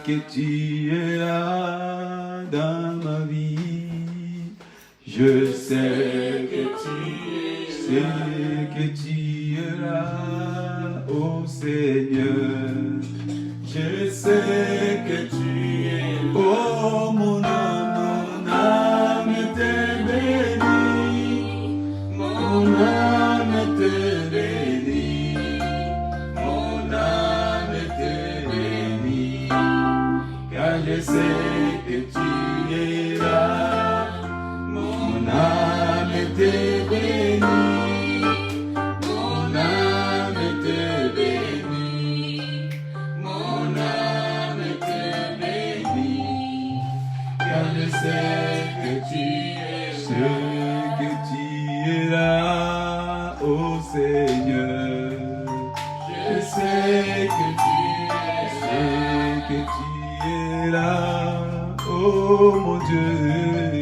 que tu es là dans ma vie. Je sais que tu es là, ô Seigneur. Je sais que tu es là. Oh mon âme te bénit. Mon âme te bénit. Mon âme te bénit. Car je sais que tu es là. Mon âme te bénit. Mon âme te bénit. Mon âme te bénit. Car je sais que tu es là, ô Seigneur. Je sais que tu es là, oh mon Dieu.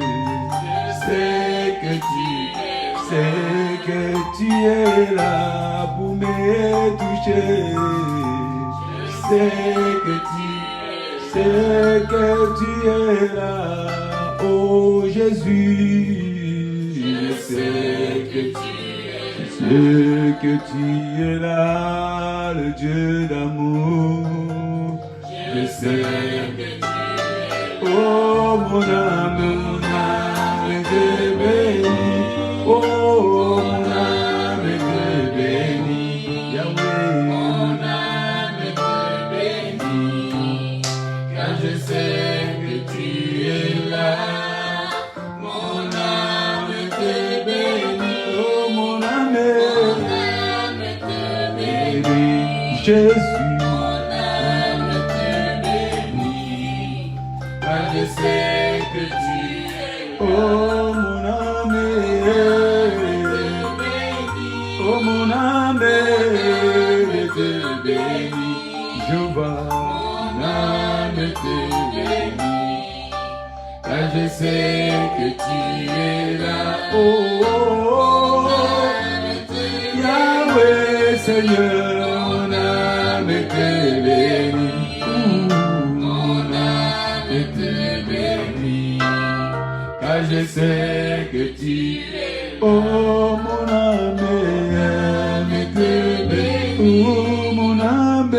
Je sais que tu es là pour me toucher. Je sais que tu es là, oh Jésus. Je sais que tu es là, le Dieu d'amour. Je sais que tu es là, oh mon âme te bénit. Oh mon âme te bénit, Yahweh. Mon âme te bénit, car je sais que tu es là. Mon âme te bénit, oh mon âme te bénit, Jésus. Mon âme te bénit, car je sais que tu es là. Oh mon âme, oh mon âme te bénit, Jéhovah. Mon âme te bénit, car je sais que tu es là. Oh, oh, oh. Yahweh Seigneur, mon âme te bénit. Mon âme te bénit, car je sais que tu es là. Oh mon âme te bénit. Oh mon âme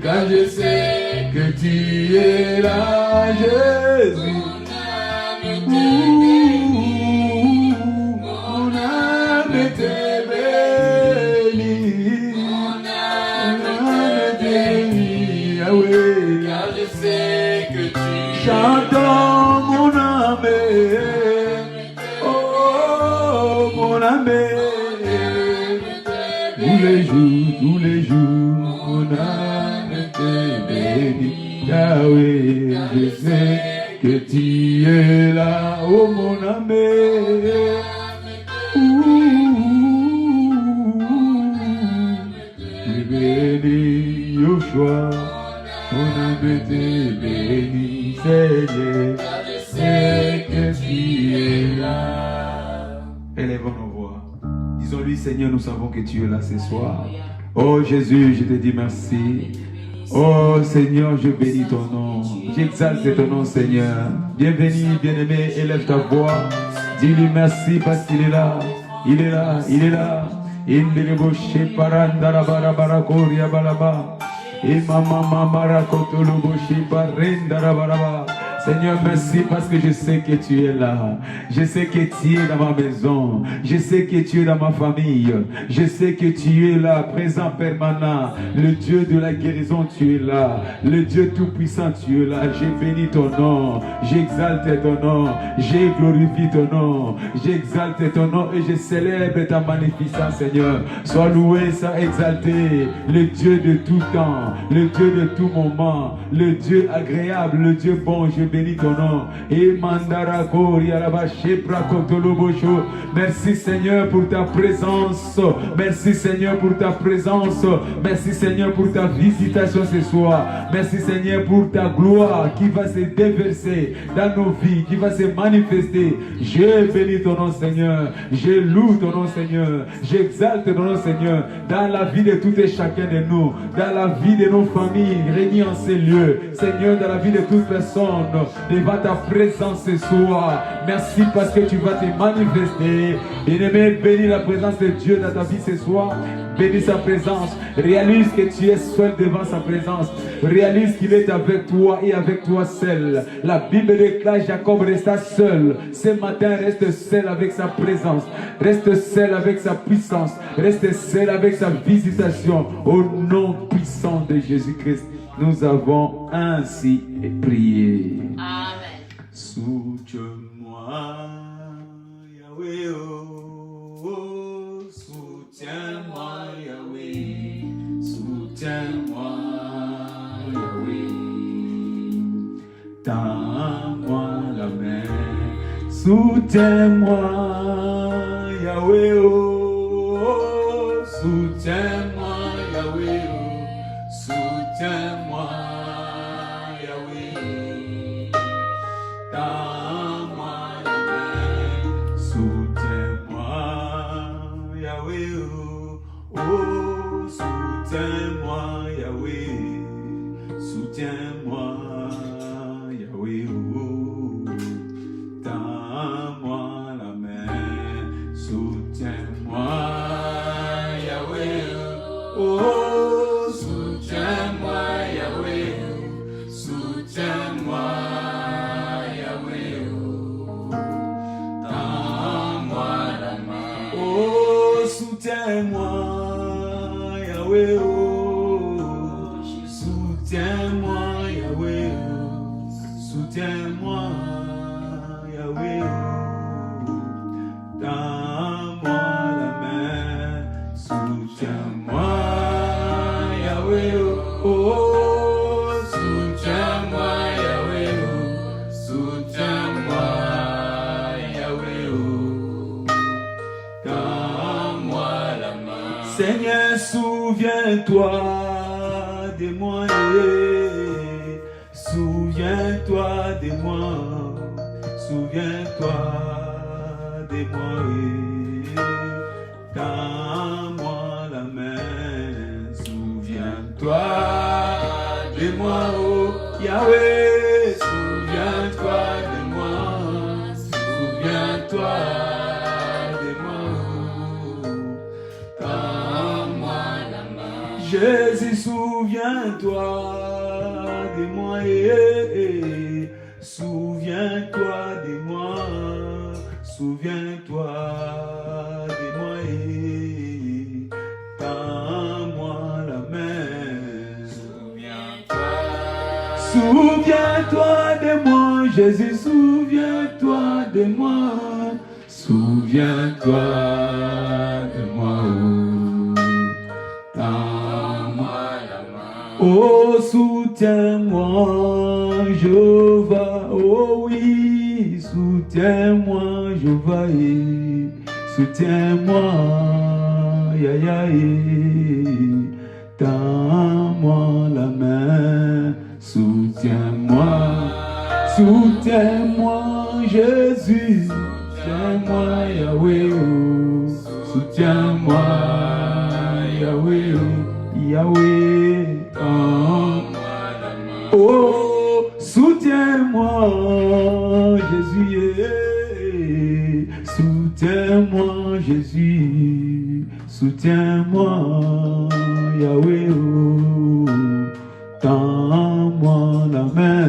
car je sais que tu es là, Jésus. Mon âme te bénit. Mon âme te bénit, car je sais que tu es là. Chantons mon âme, oh mon âme, tous les jours, mon âme te bénit, Yahweh. Je sais que tu es là, oh mon âme. Tu bénis Yoshua, mon âme te bénit, Seigneur. Je sais que tu es là. Élèvons nos voix. Disons-lui, Seigneur, nous savons que tu es là ce soir. Oh Jésus, je te dis merci. Oh Seigneur, je bénis ton nom. J'exalte ton nom, Seigneur. Bienvenue, bien-aimé, élève ta voix. Dis-lui merci parce qu'il est là. Il est là, il est là. Indiriboche parandara barabara koria balaba. Imama mamara kotuluboshi parendara baraba. Seigneur, merci parce que je sais que tu es là. Je sais que tu es dans ma maison. Je sais que tu es dans ma famille. Je sais que tu es là, présent, permanent. Le Dieu de la guérison, tu es là. Le Dieu tout-puissant, tu es là. J'ai béni ton nom. J'exalte ton nom. J'ai glorifié ton nom. J'exalte ton nom et je célèbre ta magnificence, Seigneur. Sois loué, sois exalté. Le Dieu de tout temps. Le Dieu de tout moment. Le Dieu agréable. Le Dieu bon. Je bénis bénis ton nom. Et mandara kori arabache prakotolobosho. Merci Seigneur pour ta présence. Merci Seigneur pour ta présence. Merci Seigneur pour ta visitation ce soir. Merci Seigneur pour ta gloire qui va se déverser dans nos vies, qui va se manifester. Je bénis ton nom Seigneur. Je loue ton nom Seigneur. J'exalte ton nom Seigneur dans la vie de tout et chacun de nous, dans la vie de nos familles réunies en ces lieux. Seigneur, dans la vie de toute personne, devant ta présence ce soir. Merci parce que tu vas te manifester. Bien-aimé, bénis la présence de Dieu dans ta vie ce soir. Bénis sa présence. Réalise que tu es seul devant sa présence. Réalise qu'il est avec toi et avec toi seul. La Bible déclare Jacob resta seul. Ce matin, reste seul avec sa présence. Reste seul avec sa puissance. Reste seul avec sa visitation. Au nom puissant de Jésus-Christ, nous avons ainsi prié. Amen. Soutiens-moi, Yahweh, oh, soutiens-moi, Yahweh, soutiens-moi, Yahweh, tends-moi la main, soutiens-moi, Yahweh, oh, soutiens-moi, Yahweh, soutiens-moi, Yahweh, tends-moi la main, soutiens-moi, Yahweh, oh, soutiens-moi, Yahweh, soutiens-moi, Yahweh, oh, tends-moi la main, soutiens-moi, Yahweh, oh, soutiens-moi, Yahweh, soutiens-moi, Yahweh, tends-moi la main, oh, soutiens-moi, Yahweh, oh, soutiens-moi, Yahweh, soutiens-moi, Yahweh, tends-moi la main, soutiens-moi, Yahweh, oh, soutiens-moi, Yahweh, soutiens-moi, Yahweh, tends-moi la main. Seigneur, souviens-toi de moi, souviens-toi de moi, souviens-toi de moi, tends-moi la main, souviens-toi de moi, oh Yahweh, souviens-toi de moi, souviens-toi de moi, oh, tends-moi la main. Jésus, souviens-toi de moi, souviens-toi de moi, souviens-toi de moi, tends-moi la main, souviens-toi de moi, Jésus, souviens-toi de moi, souviens-toi de moi, oh, tends-moi la main, oh, soutiens-moi, Jéhovah, oh oui, soutiens-moi, Jéhovah, soutiens-moi, tends-moi la main, soutiens-moi, soutiens-moi, Jésus, soutiens-moi, Yahweh, soutiens-moi, Yahweh, Yahweh, tends-moi la main, oh, soutiens-moi, Jésus, soutiens-moi, Jésus, soutiens-moi, Yahweh, tends-moi la main,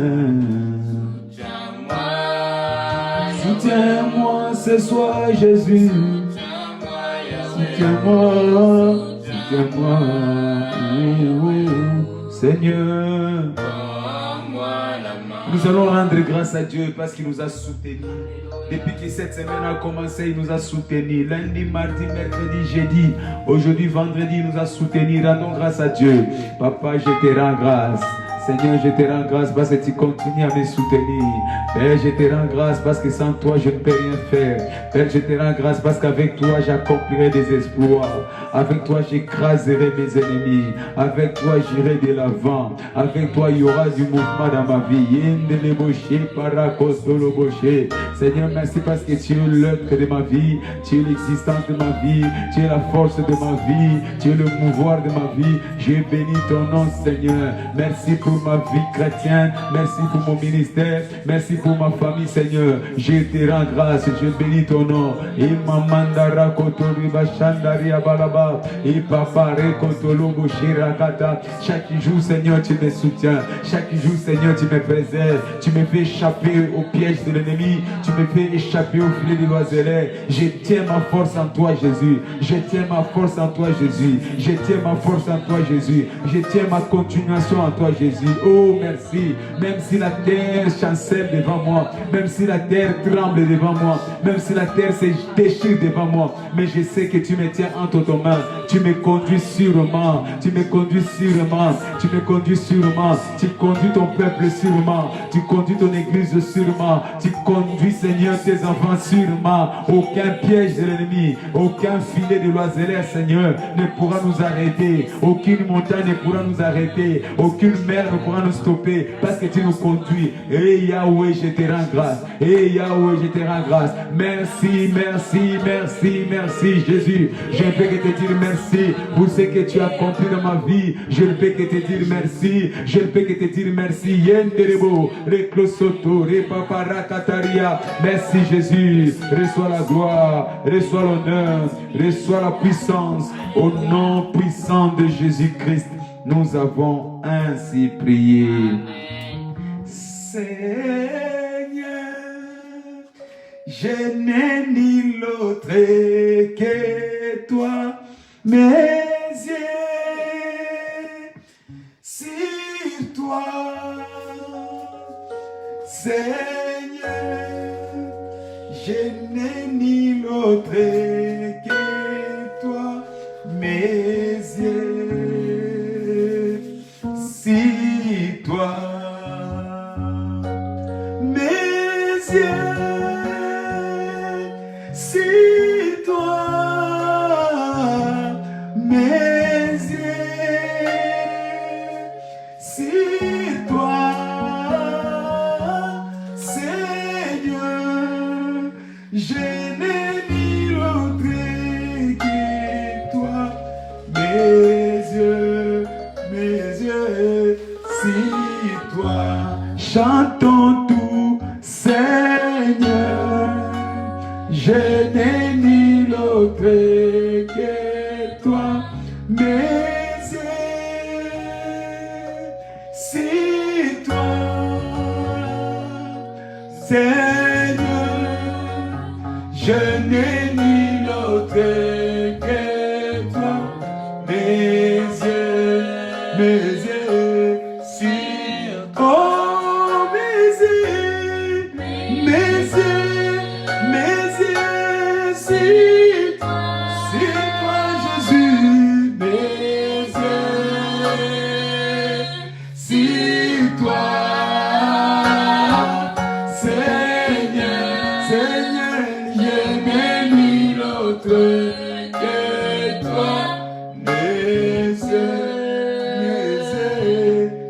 soutiens-moi ce soir, Jésus, soutiens-moi, soutiens-moi, Seigneur. Nous allons rendre grâce à Dieu parce qu'il nous a soutenus. Depuis que cette semaine a commencé, il nous a soutenus. Lundi, mardi, mercredi, jeudi, aujourd'hui, vendredi, il nous a soutenus. Rendons grâce à Dieu. Papa, je te rends grâce. Seigneur, je te rends grâce parce que tu continues à me soutenir. Père, je te rends grâce parce que sans toi, je ne peux rien faire. Père, je te rends grâce parce qu'avec toi, j'accomplirai des exploits. Avec toi, j'écraserai mes ennemis. Avec toi, j'irai de l'avant. Avec toi, il y aura du mouvement dans ma vie. Seigneur, merci parce que tu es l'œuvre de ma vie. Tu es l'existence de ma vie. Tu es la force de ma vie. Tu es le pouvoir de ma vie. Je bénis ton nom, Seigneur. Merci pour ma vie chrétienne. Merci pour mon ministère. Merci pour ma famille, Seigneur. Je te rends grâce. Je bénis ton nom. Imamandara kotori bashandaria balaba. Ipapare kotolobo shirakata. Chaque jour, Seigneur, tu me soutiens. Chaque jour, Seigneur, tu me préserves. Tu me fais échapper au piège de l'ennemi. Tu me fais échapper au filet de l'oiseleur. Je tiens ma force en toi, Jésus. Je tiens ma force en toi, Jésus. Je tiens ma force en toi, Jésus. Je tiens ma continuation en toi, Jésus. Oh, merci. Même si la terre chancelle devant moi, même si la terre tremble devant moi, même si la terre se déchire devant moi, mais je sais que tu me tiens entre tes mains. Tu me conduis sûrement. Tu me conduis sûrement. Tu me conduis sûrement. Tu conduis ton peuple sûrement. Tu conduis ton église sûrement. Tu conduis, Seigneur, tes enfants sûrement. Aucun piège de l'ennemi, aucun filet de l'oiseleur, Seigneur, ne pourra nous arrêter. Aucune montagne ne pourra nous arrêter. Aucune mer ne pourra nous stopper parce que tu nous conduis. Et Yahweh, je te rends grâce. Et Yahweh, je te rends grâce. Merci, merci, merci, merci, Jésus. Je ne peux que te dire merci pour ce que tu as accompli dans ma vie. Je ne peux que te dire merci. Je ne peux que te dire merci. Yenderebo, Reklosoto, Repaparakataria. Merci, Jésus. Reçois la gloire, reçois l'honneur, reçois la puissance. Au nom puissant de Jésus-Christ, nous avons ainsi prié. Seigneur, je n'ai ni l'autre que toi, mes yeux sur toi, Seigneur, je n'ai ni l'autre que toi, mes yeux sur toi, mes yeux. Si toi, mes yeux, si toi, Seigneur, je n'ai ni l'autre que toi, mes yeux, si toi, chantons tout, Seigneur. Je n'ai ni l'autre que toi, mes yeux, si toi, Seigneur, je n'ai ni l'autre que toi, mes yeux, si oh, mes yeux, mes yeux. Si toi, Jésus, mes yeux, si toi, Seigneur, je n'ai ni l'autre que toi, mes yeux,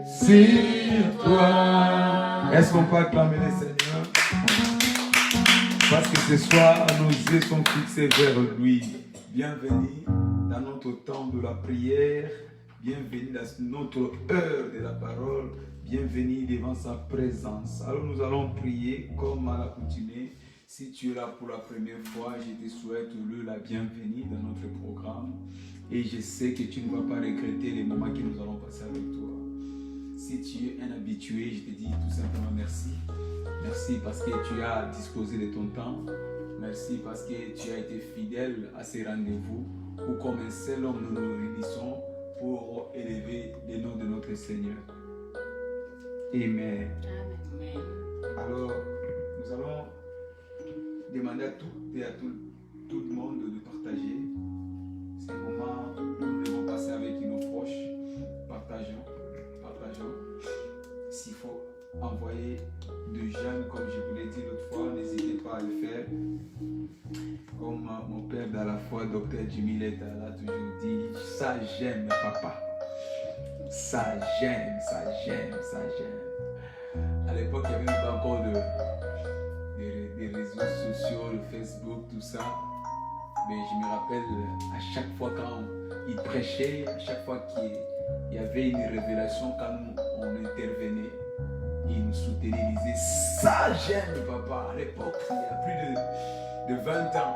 si toi. Est-ce qu'on peut acclamer les Seigneurs? Parce que ce soir, nos yeux sont fixés vers lui. Bienvenue dans notre temps de la prière. Bienvenue dans notre heure de la parole. Bienvenue devant sa présence. Alors nous allons prier comme à l'accoutumée. Si tu es là pour la première fois, je te souhaite la bienvenue dans notre programme. Et je sais que tu ne vas pas regretter les moments que nous allons passer avec toi. Si tu es un habitué, je te dis tout simplement merci. Merci parce que tu as disposé de ton temps. Merci parce que tu as été fidèle à ces rendez-vous où comme un seul homme nous nous réunissons pour élever le nom de notre Seigneur. Amen. Amen. Alors, nous allons demander à tout et à tout le monde de partager ces moments où nous devons passer avec nos proches. Partageons. fois, docteur Jimmy Letta a toujours dit, ça j'aime papa. Ça j'aime, ça j'aime, ça j'aime. À l'époque, il n'y avait même pas encore des réseaux sociaux, le Facebook, tout ça. Mais je me rappelle, à chaque fois quand il prêchait, à chaque fois qu'il y avait une révélation, quand on intervenait, il nous soutenait, il disait « Ça j'aime papa ». À l'époque, il y a plus de 20 ans.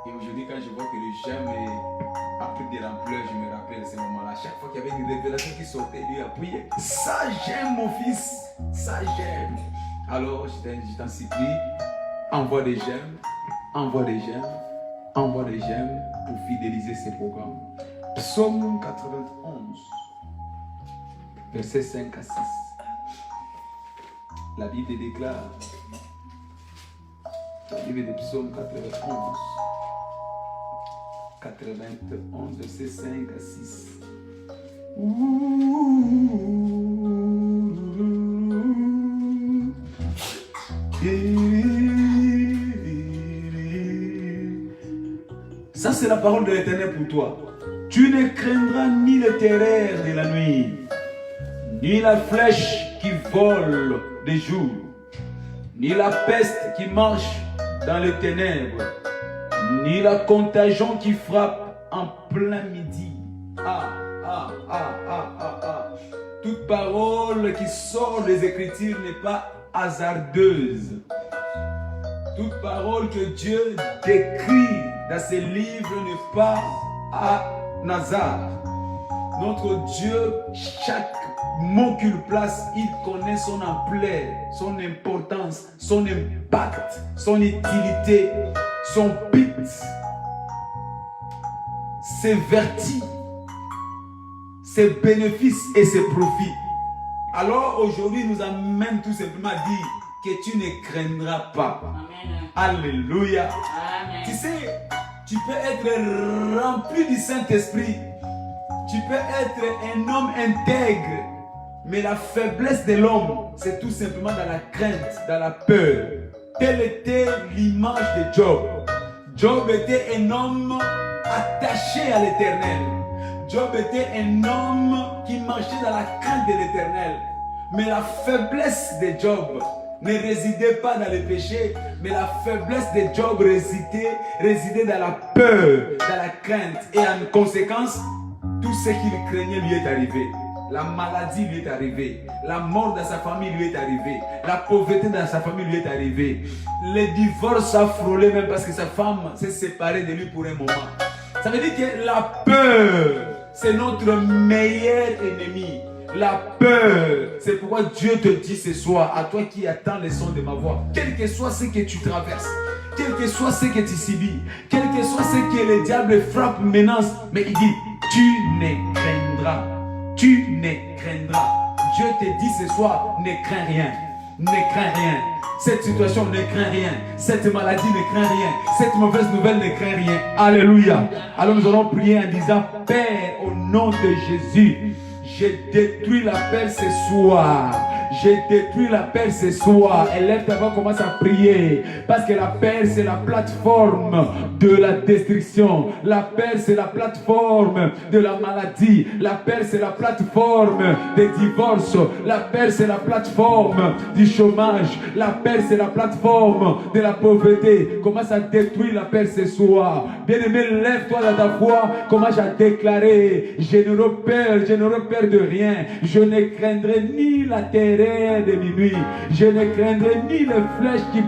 Et aujourd'hui, quand je vois que le j'aime a pris de l'ampleur, je me rappelle ces moments-là. À chaque fois qu'il y avait une révélation qui sortait, lui appuyait « Ça j'aime mon fils, ça j'aime ». Alors, je t'en supplie, envoie des j'aime, envoie des j'aime, envoie des j'aime pour fidéliser ces programmes. Psaume 91, versets 5 à 6. La Bible déclare, la Bible de Psaume 91, versets 5 à 6. Ça, c'est la parole de l'Éternel pour toi. Tu ne craindras ni le terreur de la nuit, ni la flèche qui vole de jour, ni la peste qui marche dans les ténèbres, ni la contagion qui frappe en plein midi. Toute parole qui sort des Écritures n'est pas hasardeuse. Toute parole que Dieu décrit dans ses livres n'est pas un hasard. Notre Dieu, chaque mot qu'il place, il connaît son ampleur, son importance, son impact, son utilité, son but, ses vertus, ses bénéfices et ses profits. Alors aujourd'hui, nous amène tout simplement à dire que tu ne craindras pas. Amen. Alléluia. Amen. Tu sais, tu peux être rempli du Saint-Esprit. Tu peux être un homme intègre. Mais la faiblesse de l'homme, c'est tout simplement dans la crainte, dans la peur. Telle était l'image de Job. Job était un homme attaché à l'Éternel. Job était un homme qui marchait dans la crainte de l'Éternel. Mais la faiblesse de Job ne résidait pas dans le péché, mais la faiblesse de Job résidait dans la peur, dans la crainte. Et en conséquence, tout ce qu'il craignait lui est arrivé. La maladie lui est arrivée. La mort dans sa famille lui est arrivée. La pauvreté dans sa famille lui est arrivée. Le divorce a frôlé même parce que sa femme s'est séparée de lui pour un moment. Ça veut dire que la peur, c'est notre meilleur ennemi. La peur, c'est pourquoi Dieu te dit ce soir, à toi qui attends le son de ma voix, quel que soit ce que tu traverses, quel que soit ce que tu subis, quel que soit ce que le diable frappe, menace, mais il dit, tu ne craindras. Tu ne craindras. Dieu te dit ce soir, ne crains rien. Ne crains rien. Cette situation ne craint rien. Cette maladie ne craint rien. Cette mauvaise nouvelle ne craint rien. Alléluia. Alors nous allons prier en disant, Père, au nom de Jésus, j'ai détruit la peur ce soir. J'ai détruit la peur ce soir. Élève ta voix, commence à prier. Parce que la peur, c'est la plateforme de la destruction. La peur, c'est la plateforme de la maladie. La peur, c'est la plateforme des divorces. La peur, c'est la plateforme du chômage. La peur, c'est la plateforme de la pauvreté. Commence à détruire la peur ce soir. Bien-aimé, lève-toi dans ta foi. Commence à déclarer, je n'aurai peur de rien. Je ne craindrai ni la terreur de minuit. Je ne craindrai ni les flèches qui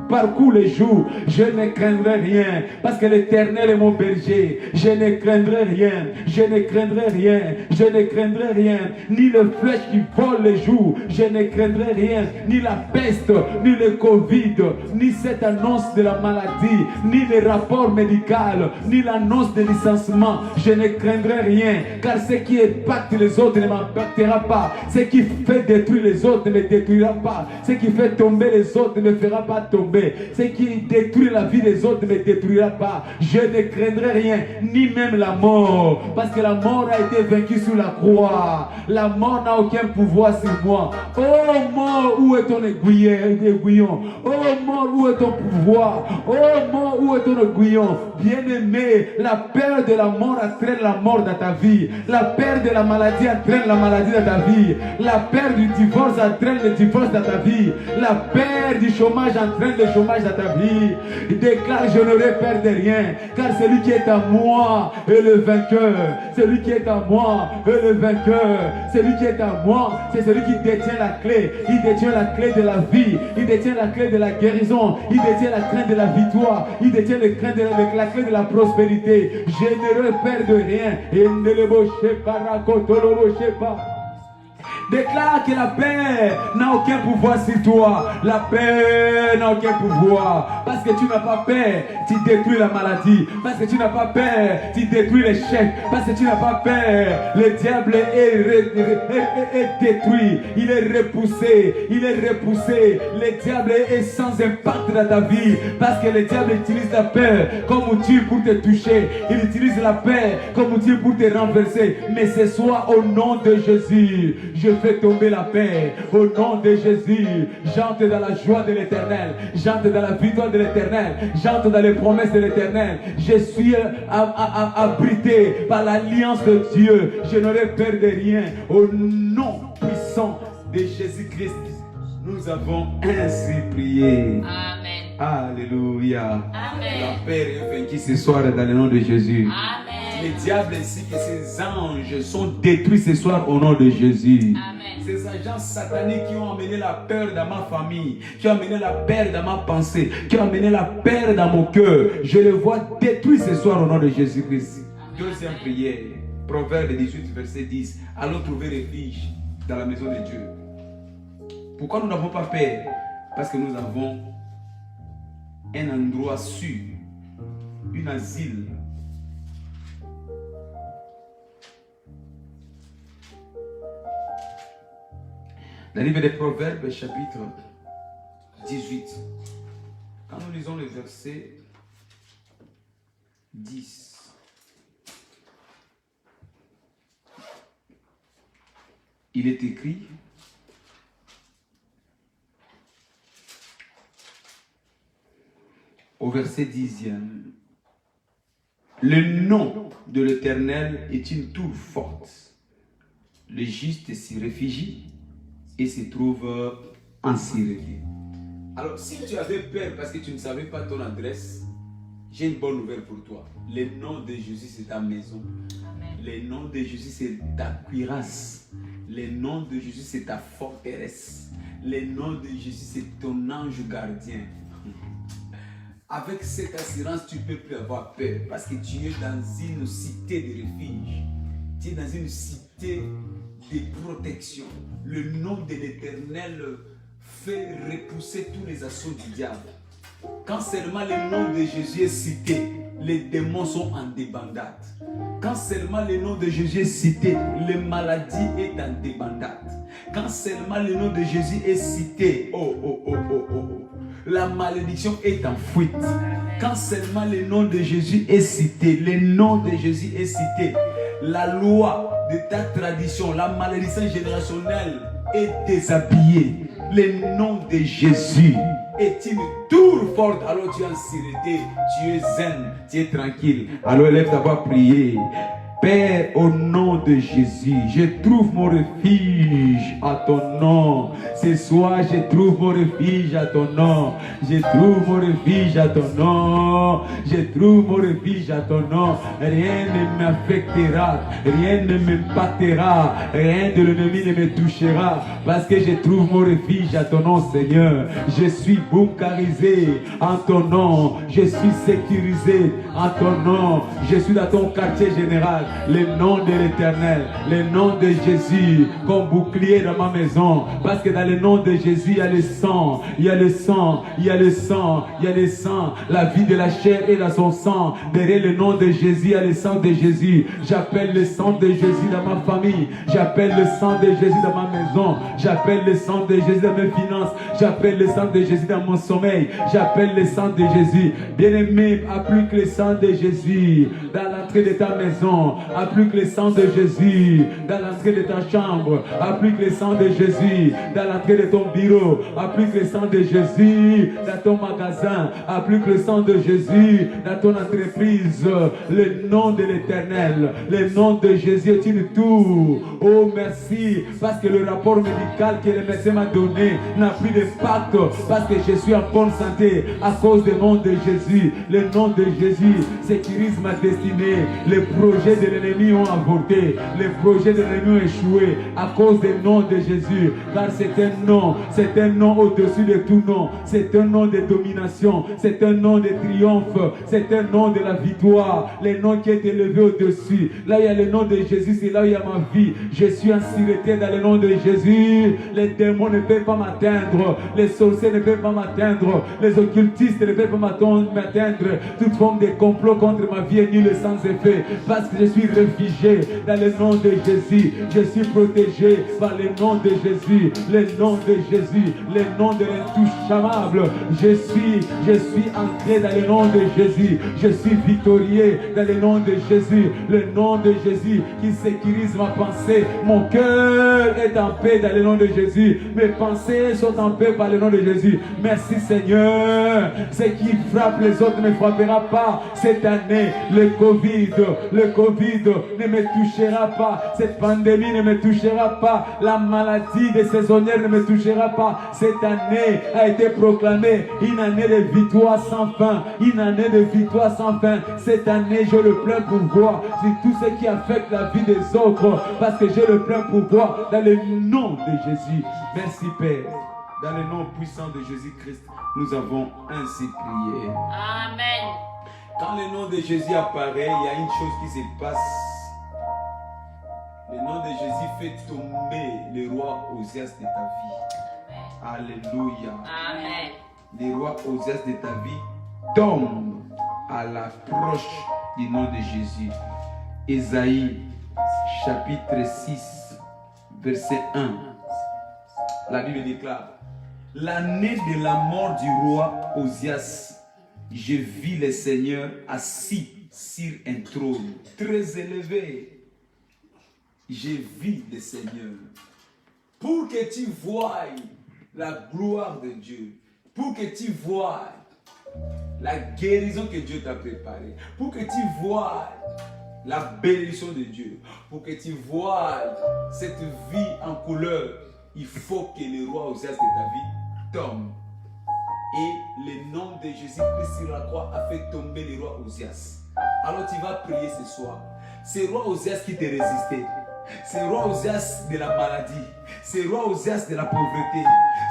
parcourent les jours. Je ne craindrai rien. Parce que l'Éternel est mon berger. Je ne craindrai rien. Je ne craindrai rien. Je ne craindrai rien. Ni les flèches qui volent les jours. Je ne craindrai rien. Ni la peste, ni le Covid, ni cette annonce de la maladie, ni les rapports médicaux, ni l'annonce de licenciement. Je ne craindrai rien. Car ce qui impacte les autres ne m'impactera pas. Ce qui fait détruire les les autres ne détruira pas. Ce qui fait tomber les autres ne fera pas tomber. Ce qui détruit la vie des autres ne détruira pas. Je ne craindrai rien, ni même la mort. Parce que la mort a été vaincue sur la croix. La mort n'a aucun pouvoir sur moi. Oh mort, où est ton aiguillon? Oh mort, où est ton pouvoir? Oh mort, où est ton aiguillon? Bien-aimé, la peur de la mort entraîne la mort dans ta vie. La peur de la maladie entraîne la maladie dans ta vie. La peur du divorce entraîne le divorce dans ta vie. La peur du chômage entraîne le chômage dans ta vie. Déclare, je n'aurai peur de rien, car celui qui est à moi est le vainqueur. Celui qui est à moi est le vainqueur. Celui qui est à moi, c'est celui qui détient la clé. Il détient la clé de la vie. Il détient la clé de la guérison. Il détient la clé de la victoire. Il détient la clé de la prospérité. Je n'aurai peur de rien. Et ne le bochez pas, racontez-le, bochez pas. Déclare que la paix n'a aucun pouvoir sur toi. La paix n'a aucun pouvoir. Parce que tu n'as pas peur, tu détruis la maladie. Parce que tu n'as pas peur, tu détruis l'échec. Parce que tu n'as pas peur, le diable est détruit. Il est repoussé. Il est repoussé. Le diable est sans impact dans ta vie. Parce que le diable utilise la peur comme outil pour te toucher. Il utilise la peur comme outil pour te renverser. Mais ce soir, au nom de Jésus, je fais tomber la paix. Au nom de Jésus, j'entre dans la joie de l'Éternel. J'entre dans la victoire de l'Éternel. J'entre dans les promesses de l'Éternel. Je suis abrité par l'alliance de Dieu. Je n'aurai peur de rien. Au nom puissant de Jésus-Christ, nous avons ainsi prié. Amen. Alléluia. Amen. La paix est vaincue ce soir dans le nom de Jésus. Amen. Les diables ainsi que ses anges sont détruits ce soir au nom de Jésus. Amen. Ces agents sataniques qui ont amené la peur dans ma famille, qui ont amené la peur dans ma pensée, qui ont amené la peur dans mon cœur, je les vois détruits ce soir au nom de Jésus-Christ. Deuxième prière, Proverbe 18, verset 10. Allons trouver refuge dans la maison de Dieu. Pourquoi nous n'avons pas peur? Parce que nous avons un endroit sûr, un asile. Le livre des Proverbes, chapitre 18. Quand nous lisons le verset 10, il est écrit: au verset 10e, le nom de l'Éternel est une tour forte. Le juste s'y réfugie et se trouve en Syrie. Alors, si tu avais peur parce que tu ne savais pas ton adresse, j'ai une bonne nouvelle pour toi. Le nom de Jésus, c'est ta maison. Amen. Le nom de Jésus, c'est ta cuirasse. Le nom de Jésus, c'est ta forteresse. Le nom de Jésus, c'est ton ange gardien. Avec cette assurance, tu ne peux plus avoir peur parce que tu es dans une cité de refuge. Tu es dans une cité de protection. Le nom de l'Éternel fait repousser tous les assauts du diable. Quand seulement le nom de Jésus est cité, les démons sont en débandade. Quand seulement le nom de Jésus est cité, les maladies est en débandade. Quand seulement le nom de Jésus est cité, la malédiction est en fuite. Quand seulement le nom de Jésus est cité, le nom de Jésus est cité, la loi de ta tradition, la malédiction générationnelle est déshabillée. Le nom de Jésus est une tour forte. Alors tu es en sérénité, tu es zen, tu es tranquille. Alors élève ta voix, prier. Père, au nom de Jésus, je trouve mon refuge à ton nom. Ce soir, je trouve mon refuge à ton nom. Je trouve mon refuge à ton nom. Je trouve mon refuge à ton nom. Rien ne m'affectera, rien ne m'impactera, rien de l'ennemi ne me touchera. Parce que je trouve mon refuge à ton nom, Seigneur. Je suis bunkarisé en ton nom. Je suis sécurisé en ton nom. Je suis dans ton quartier général. Le nom de l'Éternel, le nom de Jésus, comme bouclier dans ma maison. Parce que dans le nom de Jésus, il y a le sang, il y a le sang, il y a le sang, il y a le sang. La vie de la chair est dans son sang. Derrière le nom de Jésus, il y a le sang de Jésus. J'appelle le sang de Jésus dans ma famille. J'appelle le sang de Jésus dans ma maison. J'appelle le sang de Jésus dans mes finances. J'appelle le sang de Jésus dans mon sommeil. J'appelle le sang de Jésus. Bien-aimé, applique le sang de Jésus dans l'entrée de ta maison. Applique le sang de Jésus dans l'entrée de ta chambre. Applique le sang de Jésus dans l'entrée de ton bureau. Applique le sang de Jésus dans ton magasin. Applique le sang de Jésus dans ton entreprise. Le nom de l'Éternel, le nom de Jésus est une tour. Oh merci, parce que le rapport médical que le médecin m'a donné n'a plus d'impact, parce que je suis en bonne santé à cause du nom de Jésus. Le nom de Jésus sécurise ma destinée. Les projets de l'ennemi ont avorté, les projets de l'ennemi ont échoué à cause du nom de Jésus, car c'est un nom au-dessus de tout nom. C'est un nom de domination, c'est un nom de triomphe, c'est un nom de la victoire, le nom qui est élevé au-dessus. Là il y a le nom de Jésus, c'est là où il y a ma vie. Je suis en sûreté dans le nom de Jésus. Les démons ne peuvent pas m'atteindre, les sorciers ne peuvent pas m'atteindre, les occultistes ne peuvent pas m'atteindre. Toute forme de complot contre ma vie est nulle sans effet, parce que je suis réfugié dans le nom de Jésus. Je suis protégé par le nom de Jésus, le nom de Jésus, le nom de l'intouchable. Je suis entré dans le nom de Jésus. Je suis victorieux dans le nom de Jésus, le nom de Jésus qui sécurise ma pensée. Mon cœur est en paix dans le nom de Jésus. Mes pensées sont en paix par le nom de Jésus. Merci Seigneur. Ce qui frappe les autres ne me frappera pas cette année. Le Covid ne me touchera pas. Cette pandémie ne me touchera pas. La maladie des saisonnières ne me touchera pas. Cette année a été proclamée une année de victoire sans fin. Une année de victoire sans fin. Cette année, j'ai le plein pouvoir sur tout ce qui affecte la vie des autres, parce que j'ai le plein pouvoir dans le nom de Jésus. Merci Père. Dans le nom puissant de Jésus-Christ, nous avons ainsi prié. Amen. Quand le nom de Jésus apparaît, il y a une chose qui se passe. Le nom de Jésus fait tomber le roi Osias de ta vie. Alléluia. Amen. Le roi Osias de ta vie tombe à l'approche du nom de Jésus. Ésaïe chapitre 6 verset 1. La Bible déclare: l'année de la mort du roi Osias, je vis le Seigneur assis sur un trône très élevé. Je vis le Seigneur. Pour que tu voies la gloire de Dieu, pour que tu voies la guérison que Dieu t'a préparée, pour que tu voies la bénédiction de Dieu, pour que tu voies cette vie en couleur, il faut que le roi Osias de ta vie tombe. Et le nom de Jésus-Christ sur la croix a fait tomber le roi Osias. Alors tu vas prier ce soir. C'est le roi Osias qui te résistait. C'est le roi Osias de la maladie. C'est le roi Osias de la pauvreté.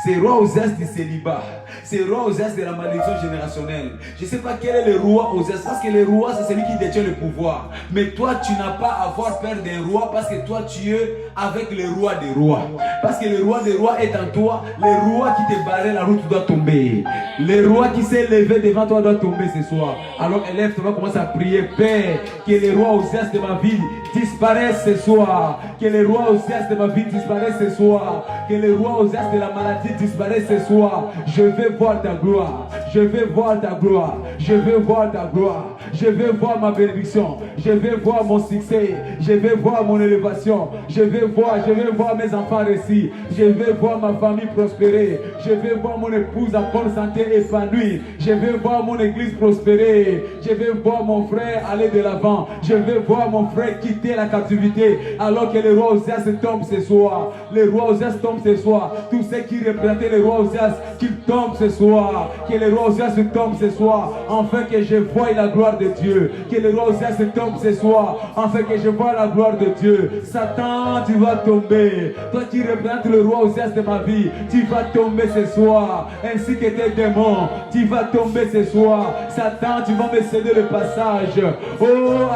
C'est le roi Osias du célibat. C'est le roi Osias de la malédiction générationnelle. Je ne sais pas quel est le roi Osias, parce que le roi c'est celui qui détient le pouvoir. Mais toi tu n'as pas à avoir peur d'un roi, parce que toi tu es avec le roi des rois. Parce que le roi des rois est en toi. Le roi qui te barrait la route doit tomber. Le roi qui s'est levé devant toi doit tomber ce soir. Alors élève-toi, commence à prier. Père, que le roi Osias de ma vie disparaisse ce soir. Que le roi Osias de ma vie disparaisse ce soir. Que le roi Osias de la maladie disparaisse ce soir. Je vais voir ta gloire. Je vais voir ta gloire. Je vais voir ta gloire. Je vais voir ma bénédiction. Je vais voir mon succès. Je vais voir mon élévation. Je vais voir mes enfants réussir. Je vais voir ma famille prospérer. Je vais voir mon épouse en bonne santé épanouie. Je vais voir mon église prospérer. Je vais voir mon frère aller de l'avant. Je vais voir mon frère quitter la captivité. Alors que le roi Osias tombe ce soir. Le roi Osias tombe ce soir. Tous ceux qui représentaient le roi Osias, qu'ils tombent ce soir. Que le roi Osias tombe ce soir. Enfin que je voie la gloire de de Dieu. Que le roi Osias tombe ce soir, afin que je vois la gloire de Dieu. Satan, tu vas tomber. Toi qui représentes le roi Osias de ma vie, tu vas tomber ce soir, ainsi que tes démons. Tu vas tomber ce soir. Satan, tu vas me céder le passage. Oh,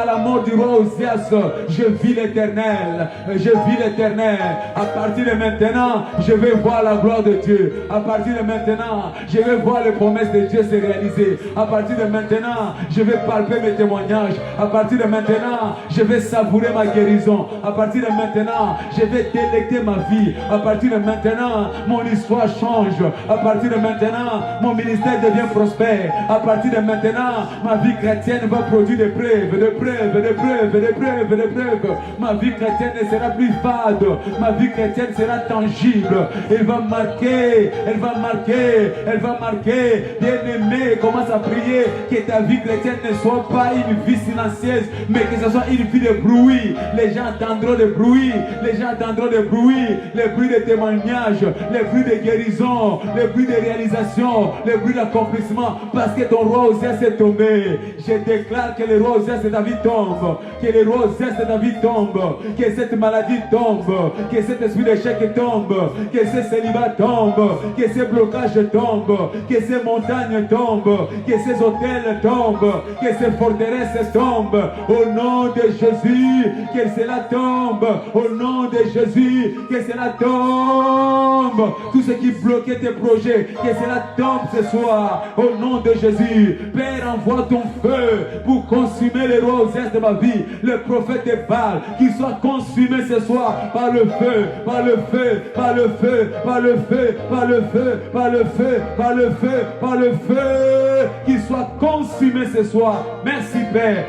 à la mort du roi Osias, je vis l'éternel. Je vis l'éternel. À partir de maintenant, je vais voir la gloire de Dieu. À partir de maintenant, je vais voir les promesses de Dieu se réaliser. À partir de maintenant, je vais palper mes témoignages. À partir de maintenant, je vais savourer ma guérison. À partir de maintenant, je vais délecter ma vie. À partir de maintenant, mon histoire change. À partir de maintenant, mon ministère devient prospère. À partir de maintenant, ma vie chrétienne va produire des preuves, des preuves, des preuves, des preuves, des preuves. Ma vie chrétienne ne sera plus fade. Ma vie chrétienne sera tangible. Elle va marquer, elle va marquer, elle va marquer. Bien-aimé, commence à prier que ta vie chrétienne ne soit pas une vie silencieuse, mais que ce soit une vie de bruit. Les gens entendront des bruits, les gens entendront des bruits, les bruits de témoignages, les bruits de guérison, les bruits de réalisation, les bruits d'accomplissement, parce que ton roi Osias est tombé. Je déclare que le roi Osias de ta vie tombe, que le roi Osias de ta vie tombe, que cette maladie tombe, que cet esprit d'échec tombe, que ce célibat tombe, que ce blocage tombe, que ces montagnes tombent, que ces hôtels tombent, que ces forteresses tombent, au nom de Jésus, que cela tombe, au nom de Jésus, que cela tombe, tout ce qui bloquait tes projets, que cela tombe ce soir, au nom de Jésus. Père, envoie ton feu pour consumer les rois Osias de ma vie, le prophète de Baal, qu'il soit consumé ce soir par le feu, par le feu, par le feu, par le feu, par le feu, par le feu, par le feu, par le feu, qu'il soit consumé ce soir. Merci Père.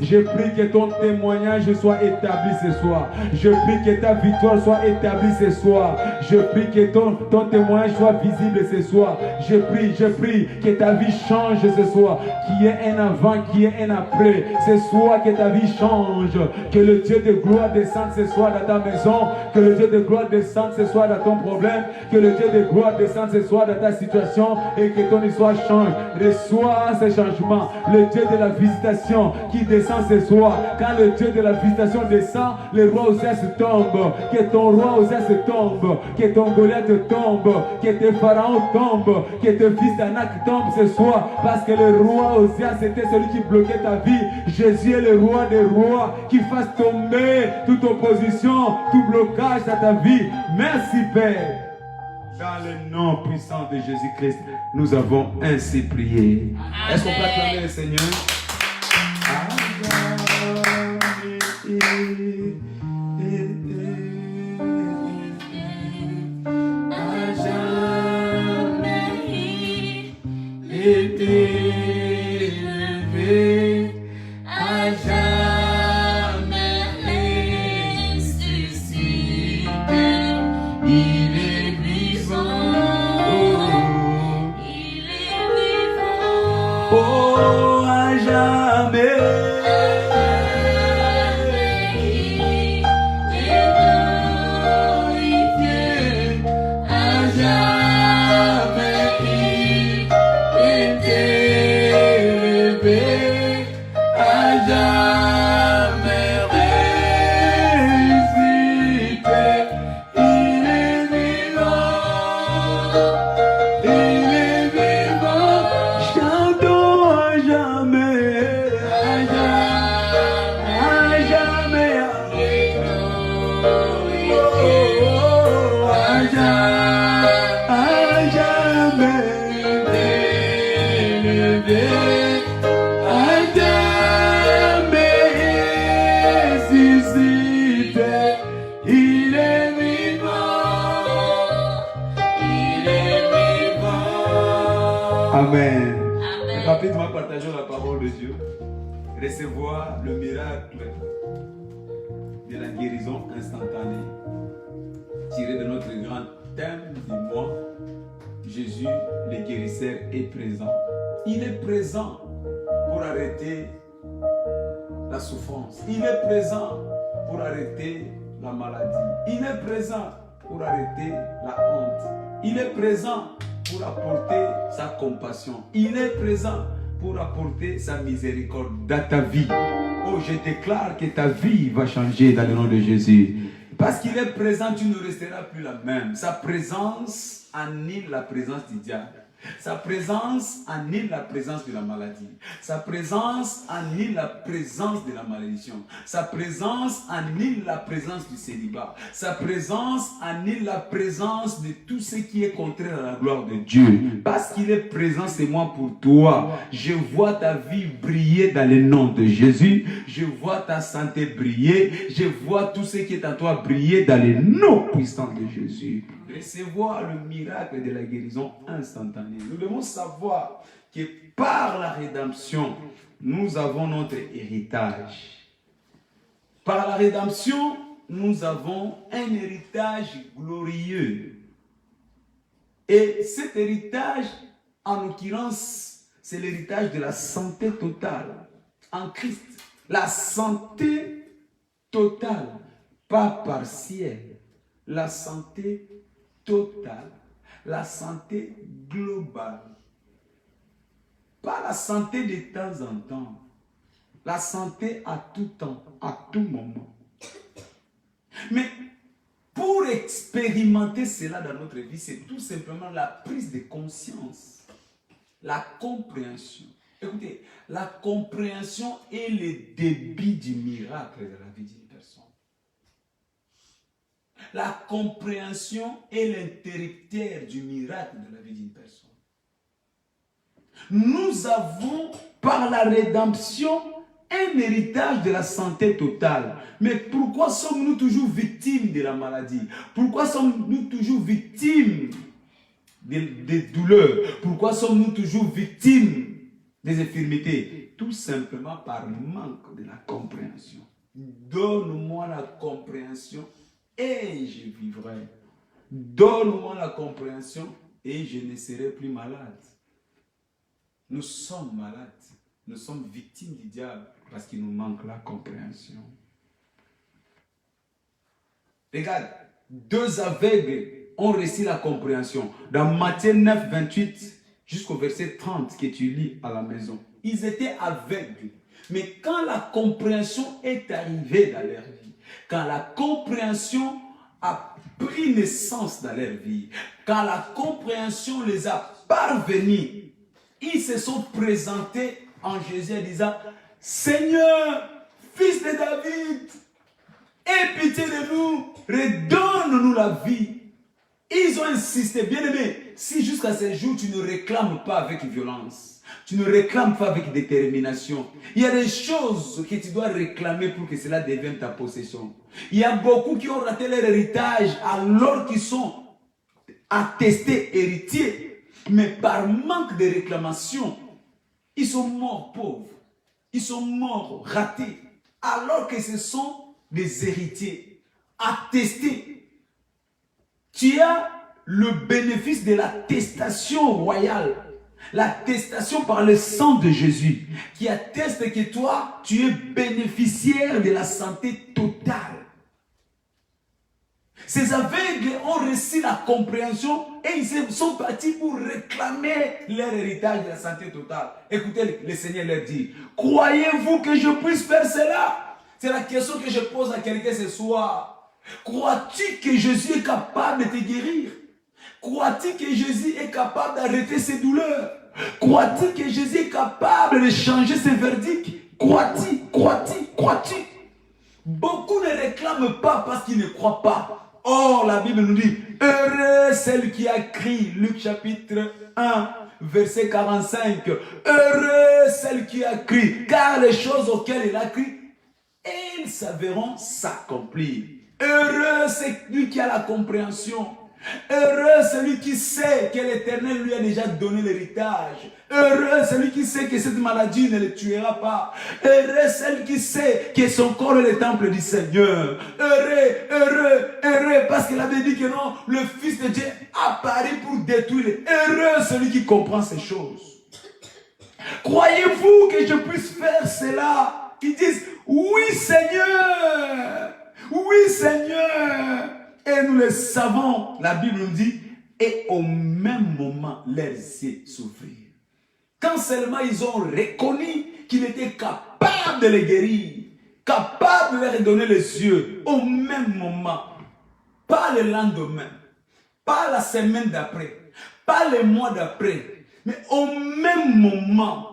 Je prie que ton témoignage soit établi ce soir. Je prie que ta victoire soit établie ce soir. Je prie que ton témoignage soit visible ce soir. Je prie que ta vie change ce soir. Qu'il y ait un avant, qu'il y ait un après. Ce soir que ta vie change. Que le Dieu de gloire descende ce soir dans ta maison. Que le Dieu de gloire descende ce soir dans ton problème. Que le Dieu de gloire descende ce soir dans ta situation. Et que ton histoire change. Reçois ces changements. Le Dieu de la visitation qui descend ce soir. Quand le Dieu de la visitation descend, le roi Osias tombe. Que ton roi Osias tombe. Que ton Goliath tombe. Que tes pharaons tombent. Que tes fils d'Anak tombent ce soir. Parce que le roi Osias était celui qui bloquait ta vie. Jésus est le roi des rois qui fasse tomber toute opposition, tout blocage dans ta vie. Merci Père. Dans le nom puissant de Jésus-Christ, nous avons ainsi prié. Est-ce qu'on peut acclamer le Seigneur? Oh, à jamais. Amen. Rapidement, partageons la parole de Dieu. Recevoir le miracle de la guérison instantanée. Tiré de notre grand thème du mois, Jésus, le guérisseur, est présent. Il est présent pour arrêter la souffrance. Il est présent pour arrêter la maladie. Il est présent pour arrêter la honte. Il est présent pour apporter sa compassion. Il est présent pour apporter sa miséricorde dans ta vie. Oh, je déclare que ta vie va changer dans le nom de Jésus. Parce qu'il est présent, tu ne resteras plus la même. Sa présence annule la présence du diable. Sa présence annule la présence de la maladie. Sa présence annule la présence de la malédiction. Sa présence annule la présence du célibat. Sa présence annule la présence de tout ce qui est contraire à la gloire de Dieu. Parce qu'il est présent, c'est moi pour toi. Je vois ta vie briller dans le nom de Jésus. Je vois ta santé briller. Je vois tout ce qui est en toi briller dans le nom puissant de Jésus. Recevoir le miracle de la guérison instantanée. Nous devons savoir que par la rédemption, nous avons notre héritage. Par la rédemption, nous avons un héritage glorieux. Et cet héritage, en l'occurrence, c'est l'héritage de la santé totale en Christ. La santé totale, pas partielle. La santé totale, la santé globale. Pas la santé de temps en temps. La santé à tout temps, à tout moment. Mais pour expérimenter cela dans notre vie, c'est tout simplement la prise de conscience, la compréhension. Écoutez, la compréhension est le débit du miracle de la vie d'une personne. La compréhension est l'interrupteur du miracle de la vie d'une personne. Nous avons, par la rédemption, un héritage de la santé totale. Mais pourquoi sommes-nous toujours victimes de la maladie? Pourquoi sommes-nous toujours victimes des douleurs? Pourquoi sommes-nous toujours victimes des infirmités? Tout simplement par manque de la compréhension. Donne-moi la compréhension et je vivrai. Donne-moi la compréhension et je ne serai plus malade. Nous sommes malades. Nous sommes victimes du diable parce qu'il nous manque la compréhension. Regarde, 2 aveugles ont reçu la compréhension. Dans Matthieu 9, 28 jusqu'au verset 30 que tu lis à la maison. Ils étaient aveugles. Mais quand la compréhension est arrivée dans leur vie, quand la compréhension a pris naissance dans leur vie, quand la compréhension les a parvenus, ils se sont présentés en Jésus en disant: Seigneur, fils de David, aie pitié de nous, redonne-nous la vie. Ils ont insisté, bien aimé, si jusqu'à ce jour tu ne réclames pas avec violence, tu ne réclames pas avec détermination, il y a des choses que tu dois réclamer pour que cela devienne ta possession. Il y a beaucoup qui ont raté leur héritage alors qu'ils sont attestés héritiers. Mais par manque de réclamation, ils sont morts pauvres. Ils sont morts ratés. Alors que ce sont des héritiers attestés. Tu as le bénéfice de l'attestation royale. L'attestation par le sang de Jésus. Qui atteste que toi, tu es bénéficiaire de la santé totale. Ces aveugles ont reçu la compréhension et ils sont partis pour réclamer leur héritage de la santé totale. Écoutez, le Seigneur leur dit: croyez-vous que je puisse faire cela? C'est la question que je pose à quelqu'un ce soir. Crois-tu que Jésus est capable de te guérir? Crois-tu que Jésus est capable d'arrêter ses douleurs? Crois-tu que Jésus est capable de changer ses verdicts? Crois-tu? Crois-tu? Crois-tu? Beaucoup ne réclament pas parce qu'ils ne croient pas. Or, la Bible nous dit: heureux celle qui a crié, Luc chapitre 1, verset 45. Heureux celle qui a crié, car les choses auxquelles il a crié, elles s'avéreront s'accomplir. Heureux c'est lui qui a la compréhension. Heureux celui qui sait que l'Éternel lui a déjà donné l'héritage. Heureux celui qui sait que cette maladie ne le tuera pas. Heureux celui qui sait que son corps est le temple du Seigneur. Heureux, heureux, heureux, parce qu'il avait dit que non, le Fils de Dieu apparaît pour détruire. Heureux celui qui comprend ces choses. Croyez-vous que je puisse faire cela? Ils disent: oui Seigneur, oui Seigneur. Et nous le savons, la Bible nous dit: et au même moment, leurs yeux s'ouvrirent. Quand seulement ils ont reconnu qu'il était capable de les guérir, capable de leur donner les yeux, au même moment, pas le lendemain, pas la semaine d'après, pas le mois d'après, mais au même moment,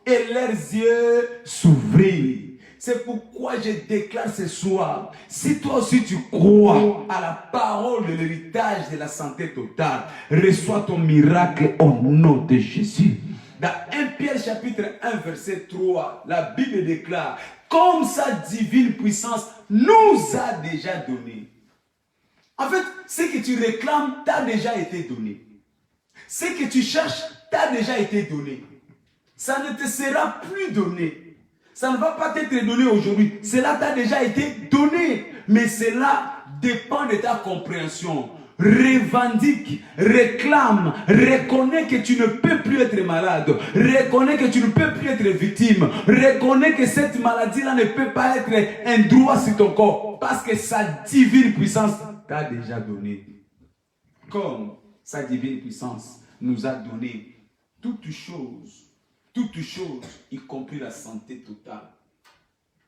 et leurs yeux s'ouvrirent. C'est pourquoi je déclare ce soir, si toi aussi tu crois à la parole de l'héritage de la santé totale, reçois ton miracle au nom de Jésus. Dans 1 Pierre chapitre 1 verset 3, la Bible déclare, comme sa divine puissance nous a déjà donné. En fait, ce que tu réclames t'a déjà été donné. Ce que tu cherches t'a déjà été donné. Ça ne te sera plus donné. Ça ne va pas t'être donné aujourd'hui. Cela t'a déjà été donné. Mais cela dépend de ta compréhension. Revendique, réclame, reconnais que tu ne peux plus être malade. Reconnais que tu ne peux plus être victime. Reconnais que cette maladie-là ne peut pas être un droit sur ton corps. Parce que sa divine puissance t'a déjà donné. Comme sa divine puissance nous a donné toutes choses, y compris la santé totale,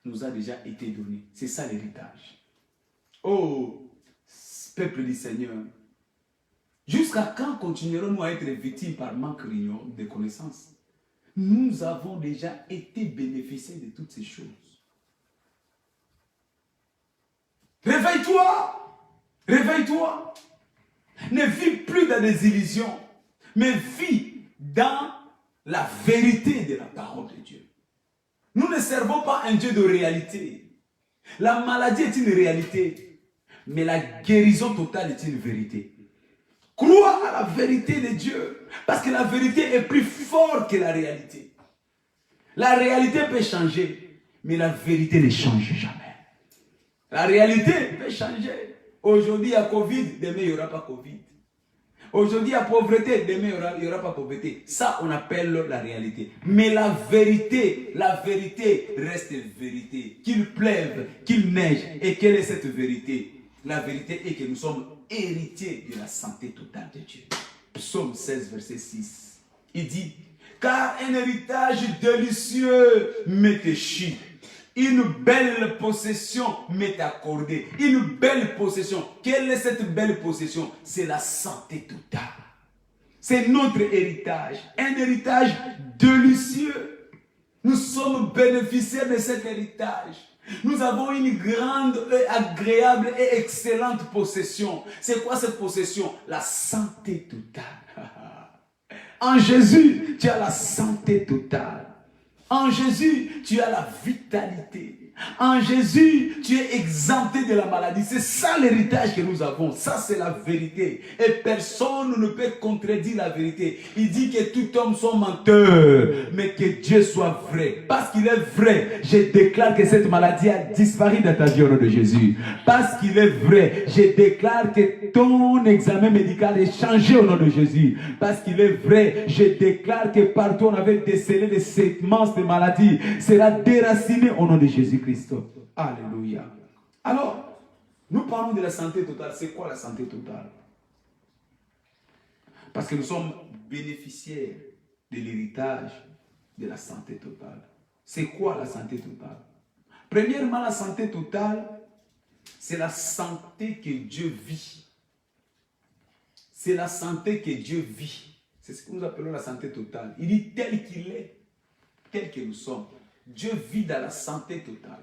nous a déjà été donnée. C'est ça l'héritage. Oh, peuple du Seigneur, jusqu'à quand continuerons-nous à être victimes par manque de connaissances? Nous avons déjà été bénéficiés de toutes ces choses. Réveille-toi! Réveille-toi! Ne vis plus dans des illusions, mais vis dans la vérité de la parole de Dieu. Nous ne servons pas un Dieu de réalité. La maladie est une réalité, mais la guérison totale est une vérité. Crois à la vérité de Dieu, parce que la vérité est plus forte que la réalité. La réalité peut changer, mais la vérité ne change jamais. La réalité peut changer. Aujourd'hui, il y a Covid, demain, il n'y aura pas Covid. Aujourd'hui, il y a pauvreté, demain, il n'y aura pas pauvreté. Ça, on appelle la réalité. Mais la vérité reste vérité. Qu'il pleuve, qu'il neige. Et quelle est cette vérité? La vérité est que nous sommes héritiers de la santé totale de Dieu. Psaume 16, verset 6. Il dit, car un héritage délicieux m'est échu. Une belle possession m'est accordée. Une belle possession. Quelle est cette belle possession? C'est la santé totale. C'est notre héritage. Un héritage délicieux. Nous sommes bénéficiaires de cet héritage. Nous avons une grande, agréable et excellente possession. C'est quoi cette possession? La santé totale. En Jésus, tu as la santé totale. En Jésus, tu as la vitalité. En Jésus, tu es exempté de la maladie. C'est ça l'héritage que nous avons. Ça, c'est la vérité. Et personne ne peut contredire la vérité. Il dit que tout homme soit menteur, mais que Dieu soit vrai. Parce qu'il est vrai, je déclare que cette maladie a disparu de ta vie au nom de Jésus. Parce qu'il est vrai, je déclare que ton examen médical est changé au nom de Jésus. Parce qu'il est vrai, je déclare que partout on avait décelé des sémences de maladie sera déraciné au nom de Jésus-Christ. Alléluia. Alors, nous parlons de la santé totale. C'est quoi la santé totale? Parce que nous sommes bénéficiaires de l'héritage de la santé totale. C'est quoi la santé totale? Premièrement, la santé totale, c'est la santé que Dieu vit. C'est la santé que Dieu vit. C'est ce que nous appelons la santé totale. Il dit tel qu'il est, tel que nous sommes. Dieu vit dans la santé totale.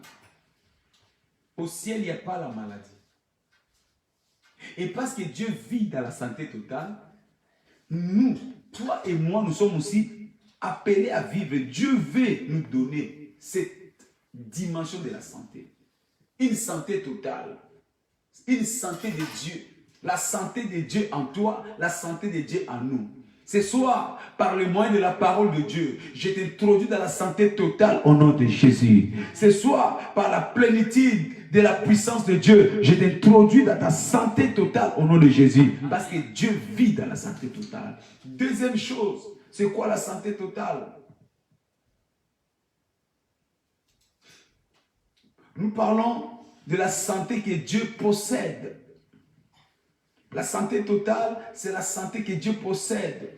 Au ciel, il n'y a pas la maladie. Et parce que Dieu vit dans la santé totale, nous, toi et moi, nous sommes aussi appelés à vivre. Dieu veut nous donner cette dimension de la santé. Une santé totale. Une santé de Dieu. La santé de Dieu en toi, la santé de Dieu en nous. Ce soir, par le moyen de la parole de Dieu, je t'introduis dans la santé totale au nom de Jésus. Ce soir, par la plénitude de la puissance de Dieu, je t'introduis dans ta santé totale au nom de Jésus. Parce que Dieu vit dans la santé totale. Deuxième chose, c'est quoi la santé totale? Nous parlons de la santé que Dieu possède. La santé totale, c'est la santé que Dieu possède.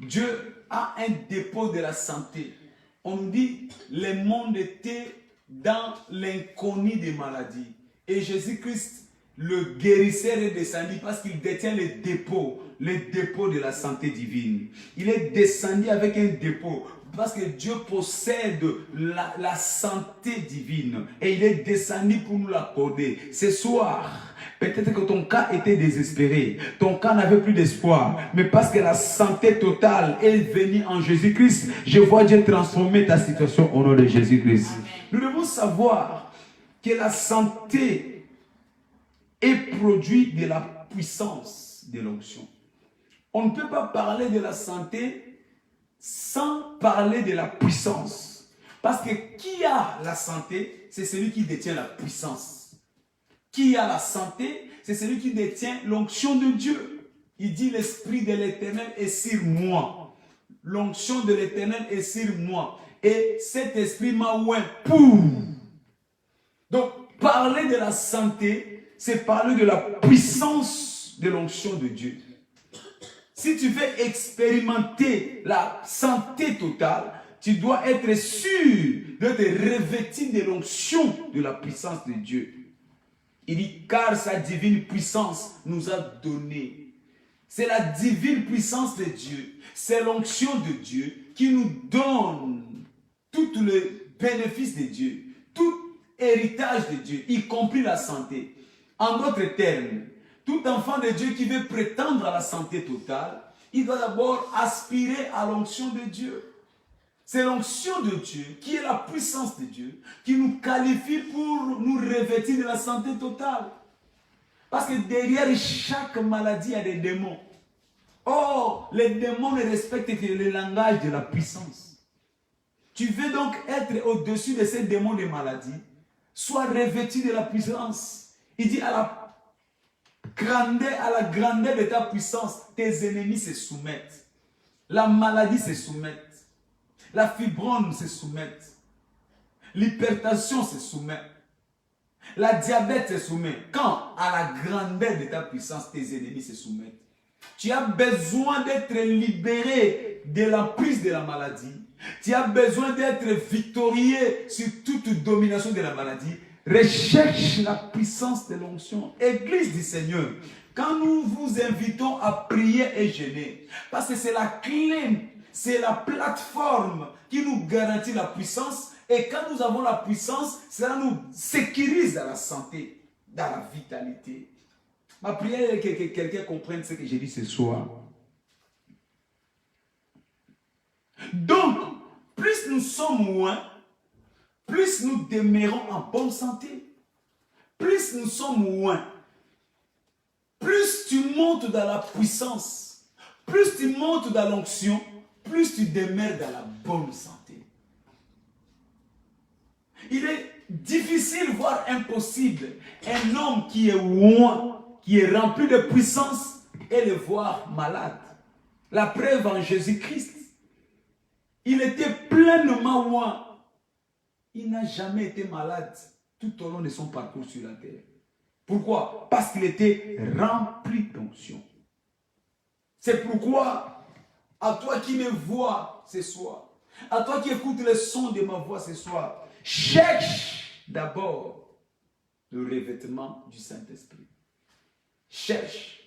Dieu a un dépôt de la santé. On nous dit, le monde était dans l'inconnu des maladies. Et Jésus-Christ, le guérisseur, est descendu parce qu'il détient les dépôts de la santé divine. Il est descendu avec un dépôt parce que Dieu possède la santé divine. Et il est descendu pour nous l'accorder. Ce soir, peut-être que ton cas était désespéré. Ton cas n'avait plus d'espoir. Mais parce que la santé totale est venue en Jésus-Christ, je vois Dieu transformer ta situation au nom de Jésus-Christ. Nous devons savoir que la santé est produit de la puissance de l'onction. On ne peut pas parler de la santé sans parler de la puissance. Parce que qui a la santé, c'est celui qui détient la puissance. Qui a la santé, c'est celui qui détient l'onction de Dieu. Il dit l'Esprit de l'Éternel est sur moi. L'onction de l'Éternel est sur moi. Et cet esprit m'a oint pour. Donc, parler de la santé, c'est parler de la puissance de l'onction de Dieu. Si tu veux expérimenter la santé totale, tu dois être sûr de te revêtir de l'onction de la puissance de Dieu. Il dit, car sa divine puissance nous a donné. C'est la divine puissance de Dieu. C'est l'onction de Dieu qui nous donne tout le bénéfice de Dieu, tout héritage de Dieu, y compris la santé. En d'autres termes, tout enfant de Dieu qui veut prétendre à la santé totale, il doit d'abord aspirer à l'onction de Dieu. C'est l'onction de Dieu, qui est la puissance de Dieu, qui nous qualifie pour nous revêtir de la santé totale. Parce que derrière chaque maladie, il y a des démons. Or, les démons ne respectent que le langage de la puissance. Tu veux donc être au-dessus de ces démons de maladie, sois revêtu de la puissance. Il dit à la grandeur de ta puissance, tes ennemis se soumettent. La maladie se soumet. La fibrome se soumet. L'hypertension se soumet. La diabète se soumet. Quand à la grandeur de ta puissance, tes ennemis se soumettent. Tu as besoin d'être libéré de l'emprise de la maladie. Tu as besoin d'être victorieux sur toute domination de la maladie. Recherche la puissance de l'onction. Église du Seigneur, quand nous vous invitons à prier et jeûner, parce que c'est la clé, c'est la plateforme qui nous garantit la puissance. Et quand nous avons la puissance, cela nous sécurise dans la santé, dans la vitalité. Ma prière est que quelqu'un comprenne ce que j'ai dit ce soir. Donc, plus nous sommes loin, plus nous demeurons en bonne santé. Plus nous sommes loin, plus tu montes dans la puissance, plus tu montes dans l'onction, plus tu demeures dans la bonne santé. Il est difficile, voire impossible, un homme qui est loin, qui est rempli de puissance, et le voir malade. La preuve en Jésus-Christ. Il était pleinement loin. Il n'a jamais été malade tout au long de son parcours sur la terre. Pourquoi? Parce qu'il était rempli d'onction. C'est pourquoi, à toi qui me vois ce soir, à toi qui écoutes le son de ma voix ce soir, cherche d'abord le revêtement du Saint-Esprit. Cherche.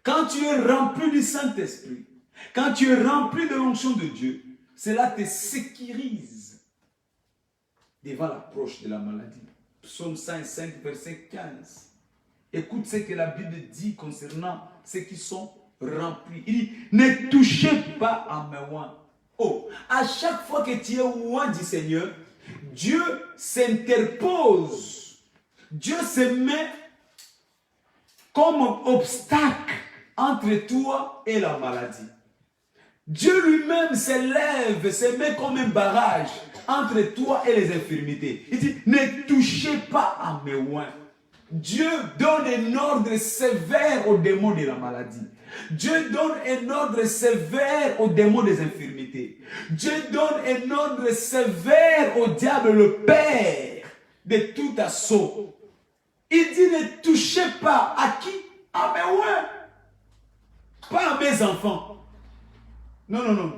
Quand tu es rempli du Saint-Esprit, quand tu es rempli de l'onction de Dieu, cela te sécurise devant l'approche de la maladie. Psaume 105, verset 15. Écoute ce que la Bible dit concernant ceux qui sont remplis. Il dit, ne touchez pas à mes oins. Oh, à chaque fois que tu es loin du Seigneur, Dieu s'interpose. Dieu se met comme obstacle entre toi et la maladie. Dieu lui-même s'élève, se met comme un barrage entre toi et les infirmités. Il dit, ne touchez pas à mes oins. Dieu donne un ordre sévère aux démons de la maladie. Dieu donne un ordre sévère aux démons des infirmités. Dieu donne un ordre sévère au diable, le père de tout assaut. Il dit ne touchez pas. À qui? Ah mais ouais. Pas à mes enfants. Non, non, non.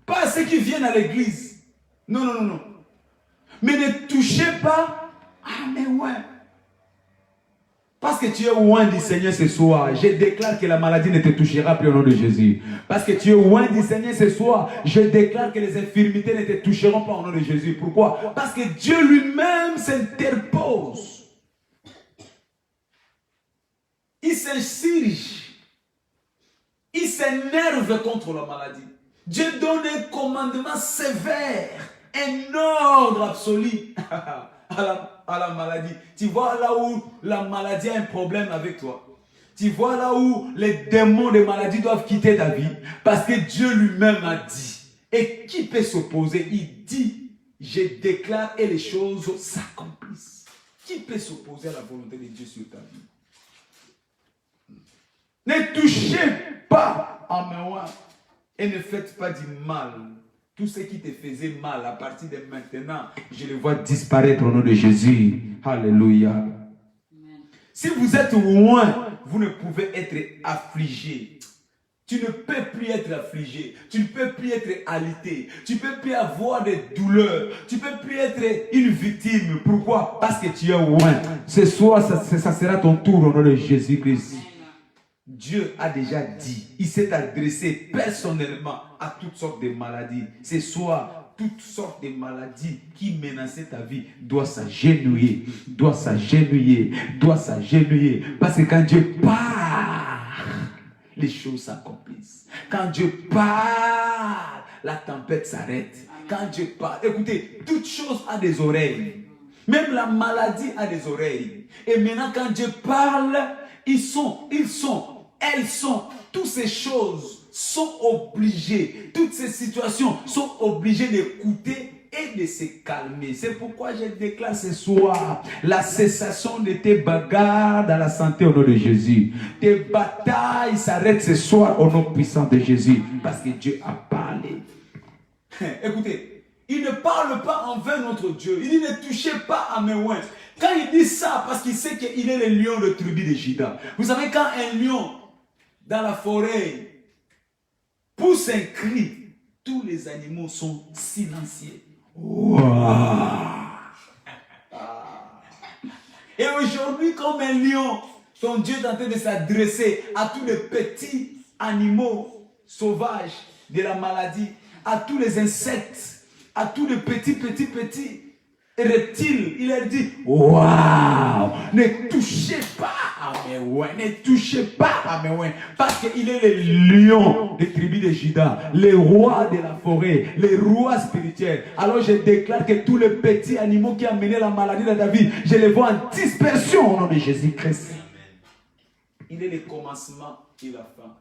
Pas à ceux qui viennent à l'église. Non, non, non, non. Mais ne touchez pas. Ah mais ouais. Parce que tu es loin du Seigneur ce soir, je déclare que la maladie ne te touchera plus au nom de Jésus. Parce que tu es loin du Seigneur ce soir, je déclare que les infirmités ne te toucheront pas au nom de Jésus. Pourquoi? Parce que Dieu lui-même s'interpose. Il s'insurge. Il s'énerve contre la maladie. Dieu donne un commandement sévère, un ordre absolu à la maladie. Tu vois là où la maladie a un problème avec toi. Tu vois là où les démons de maladie doivent quitter ta vie. Parce que Dieu lui-même a dit. Et qui peut s'opposer? Il dit, je déclare et les choses s'accomplissent. Qui peut s'opposer à la volonté de Dieu sur ta vie? Ne touchez pas à moi et ne faites pas du mal. Tout ce qui te faisait mal, à partir de maintenant, je le vois disparaître au nom de Jésus. Alléluia. Amen. Si vous êtes loin, vous ne pouvez être affligé. Tu ne peux plus être affligé. Tu ne peux plus être alité. Tu ne peux plus avoir des douleurs. Tu ne peux plus être une victime. Pourquoi? Parce que tu es loin. Ce soir, ça sera ton tour au nom de Jésus-Christ. Dieu a déjà dit, il s'est adressé personnellement à toutes sortes de maladies. Ce soir, toutes sortes de maladies qui menaçaient ta vie doivent s'agenouiller, doivent s'agenouiller, doivent s'agenouiller. Parce que quand Dieu part, les choses s'accomplissent. Quand Dieu part, la tempête s'arrête. Quand Dieu part, écoutez, toute chose a des oreilles. Même la maladie a des oreilles. Et maintenant, quand Dieu parle, elles sont, toutes ces choses sont obligées, toutes ces situations sont obligées d'écouter et de se calmer. C'est pourquoi je déclare ce soir la cessation de tes bagarres dans la santé au nom de Jésus. Tes batailles s'arrêtent ce soir au nom puissant de Jésus, parce que Dieu a parlé. Écoutez, il ne parle pas en vain notre Dieu. Il dit ne touchez pas à mes oins. Quand il dit ça, parce qu'il sait qu'il est le lion de tribu de Juda. Vous savez, quand un lion dans la forêt pousse un cri, tous les animaux sont silencieux. Wow. Et aujourd'hui, comme un lion, ton Dieu est en train de s'adresser à tous les petits animaux sauvages de la maladie, à tous les insectes, à tous les petits reptiles. Il a dit, waouh, ne touchez pas à mes ouins, ne touchez pas à mes ouins, parce qu'il est le lion des tribus de Juda, le roi de la forêt, le roi spirituel. Alors je déclare que tous les petits animaux qui ont mené la maladie dans ta vie, je les vois en dispersion au nom de Jésus-Christ. Il est le commencement et la fin.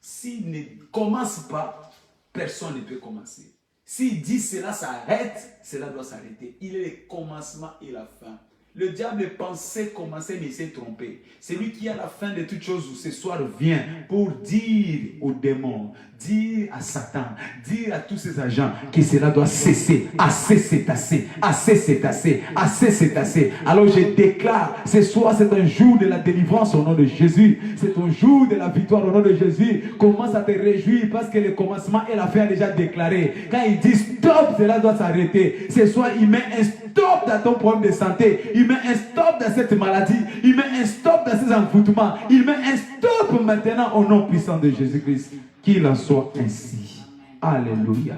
S'il ne commence pas, personne ne peut commencer. S'il dit cela s'arrête, cela doit s'arrêter. Il est le commencement et la fin. Le diable pensait commencer, mais il s'est trompé. C'est lui qui, à la fin de toutes choses, ce soir vient pour dire aux démons, dire à Satan, dire à tous ses agents que cela doit cesser. Assez, c'est assez. Assez, c'est assez. Assez, c'est assez. Alors je déclare, ce soir, c'est un jour de la délivrance au nom de Jésus. C'est un jour de la victoire au nom de Jésus. Commence à te réjouir parce que le commencement et la fin a déjà déclaré. Quand il dit stop, cela doit s'arrêter. Ce soir, il met un stop dans ton problème de santé. Il met un stop dans cette maladie. Il met un stop dans ces envoûtements. Il met un stop maintenant au nom puissant de Jésus-Christ. Qu'il en soit ainsi. Alléluia.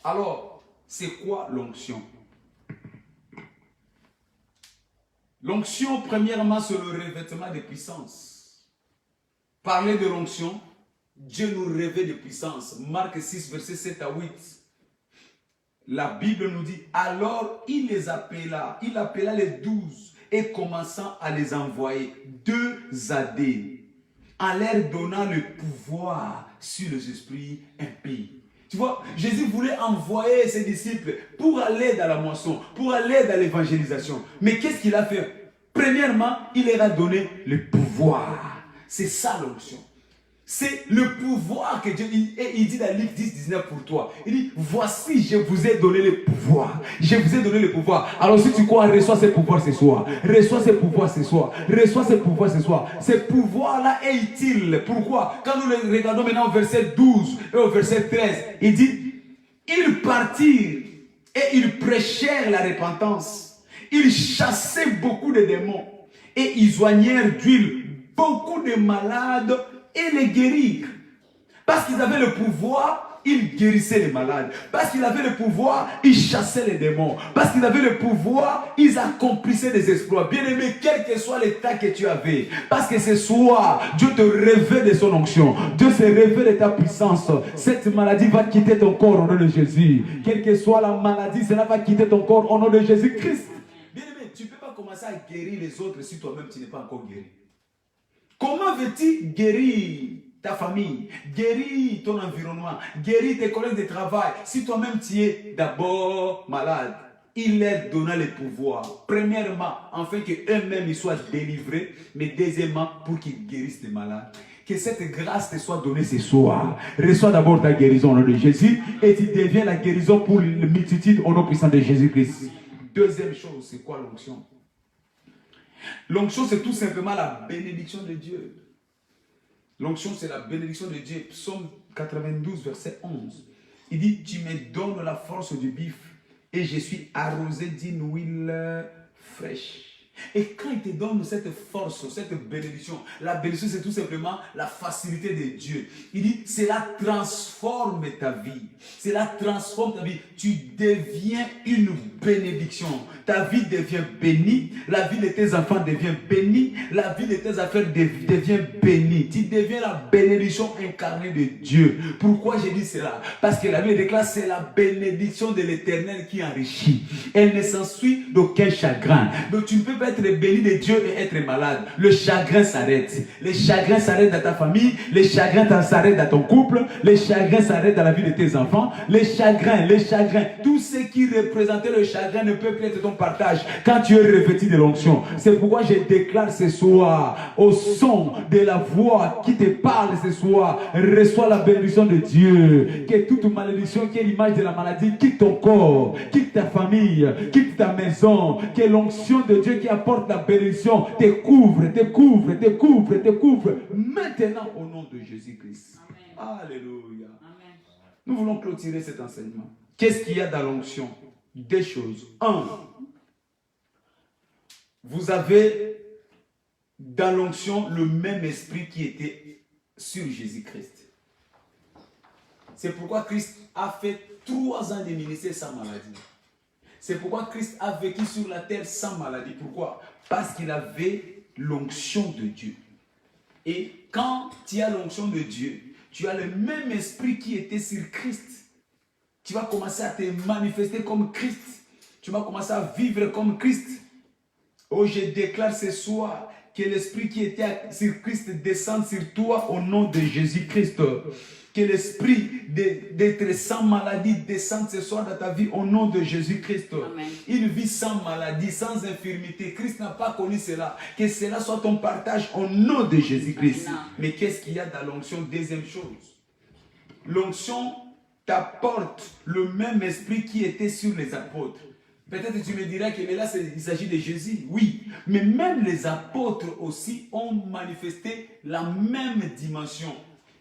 Alors, c'est quoi l'onction? L'onction, premièrement, c'est le revêtement de puissance. Parler de l'onction, Dieu nous revêt de puissance. Marc 6, versets 7 à 8. La Bible nous dit, alors il les appela, il appela les 12 et commençant à les envoyer 2 à 2, en leur donnant le pouvoir sur les esprits impies. Tu vois, Jésus voulait envoyer ses disciples pour aller dans la moisson, pour aller dans l'évangélisation. Mais qu'est-ce qu'il a fait? Premièrement, il leur a donné le pouvoir. C'est ça l'onction. C'est le pouvoir que Dieu dit. Et il dit dans Luc 10, 19 pour toi. Il dit, voici, je vous ai donné le pouvoir. Je vous ai donné le pouvoir. Alors si tu crois, reçois ce pouvoir ce soir. Reçois ce pouvoir ce soir. Reçois ce pouvoir ce soir. Ce pouvoir-là est utile. Pourquoi? Quand nous le regardons maintenant au verset 12 et au verset 13, il dit, ils partirent et ils prêchèrent la repentance. Ils chassaient beaucoup de démons. Et ils joignèrent d'huile beaucoup de malades et les guérir. Parce qu'ils avaient le pouvoir, ils guérissaient les malades. Parce qu'ils avaient le pouvoir, ils chassaient les démons. Parce qu'ils avaient le pouvoir, ils accomplissaient des exploits. Bien-aimé, quel que soit l'état que tu avais, parce que ce soir, Dieu te révèle de son onction. Dieu se révèle de ta puissance. Cette maladie va quitter ton corps au nom de Jésus. Quelle que soit la maladie, cela va quitter ton corps au nom de Jésus-Christ. Bien-aimé, tu ne peux pas commencer à guérir les autres si toi-même tu n'es pas encore guéri. Comment veux-tu guérir ta famille, guérir ton environnement, guérir tes collègues de travail si toi-même tu es d'abord malade? Il leur donna le pouvoir. Premièrement, afin qu'eux-mêmes soient délivrés, mais deuxièmement, pour qu'ils guérissent les malades. Que cette grâce te soit donnée ce soir. Reçois d'abord ta guérison au nom de Jésus et tu deviens la guérison pour la multitude au nom puissant de Jésus-Christ. Deuxième chose, c'est quoi l'onction? L'onction, c'est tout simplement la bénédiction de Dieu. L'onction, c'est la bénédiction de Dieu. Psaume 92, verset 11. Il dit, tu me donnes la force du bif et je suis arrosé d'une huile fraîche. Et quand il te donne cette force, cette bénédiction, la bénédiction, c'est tout simplement la facilité de Dieu. Il dit, cela transforme ta vie. Cela transforme ta vie. Tu deviens une bénédiction. Ta vie devient bénie. La vie de tes enfants devient bénie. La vie de tes affaires devient bénie. Tu deviens la bénédiction incarnée de Dieu. Pourquoi j'ai dit cela? Parce que la Bible déclare, c'est la bénédiction de l'Éternel qui enrichit. Elle ne s'ensuit d'aucun chagrin. Donc tu ne peux pas être béni de Dieu et être malade. Le chagrin s'arrête. Les chagrins s'arrêtent dans ta famille. Les chagrins s'arrêtent dans ton couple. Les chagrins s'arrêtent dans la vie de tes enfants. Les chagrins. Tout ce qui représentait le chagrin ne peut plus être ton partage quand tu es revêtu de l'onction. C'est pourquoi je déclare ce soir, au son de la voix qui te parle ce soir, reçois la bénédiction de Dieu. Que toute malédiction qui est l'image de la maladie quitte ton corps, quitte ta famille, quitte ta maison. Que l'onction de Dieu qui apporte la bénédiction te couvre maintenant au nom de Jésus-Christ. Alléluia. Amen. Nous voulons clôturer cet enseignement. Qu'est-ce qu'il y a dans l'onction? Deux choses. Un, vous avez dans l'onction le même esprit qui était sur Jésus-Christ. C'est pourquoi Christ a fait 3 ans de ministère sans maladie. C'est pourquoi Christ a vécu sur la terre sans maladie. Pourquoi? Parce qu'il avait l'onction de Dieu. Et quand tu as l'onction de Dieu, tu as le même esprit qui était sur Christ. Tu vas commencer à te manifester comme Christ. Tu vas commencer à vivre comme Christ. Oh, je déclare ce soir que l'esprit qui était sur Christ descende sur toi au nom de Jésus-Christ. Que l'esprit d'être sans maladie descende ce soir dans ta vie au nom de Jésus-Christ. Une vie sans maladie, sans infirmité. Christ n'a pas connu cela. Que cela soit ton partage au nom de Jésus-Christ. Mais qu'est-ce qu'il y a dans l'onction? Deuxième chose. L'onction t'apporte le même esprit qui était sur les apôtres. Peut-être tu me diras que là, il s'agit de Jésus. Oui, mais même les apôtres aussi ont manifesté la même dimension.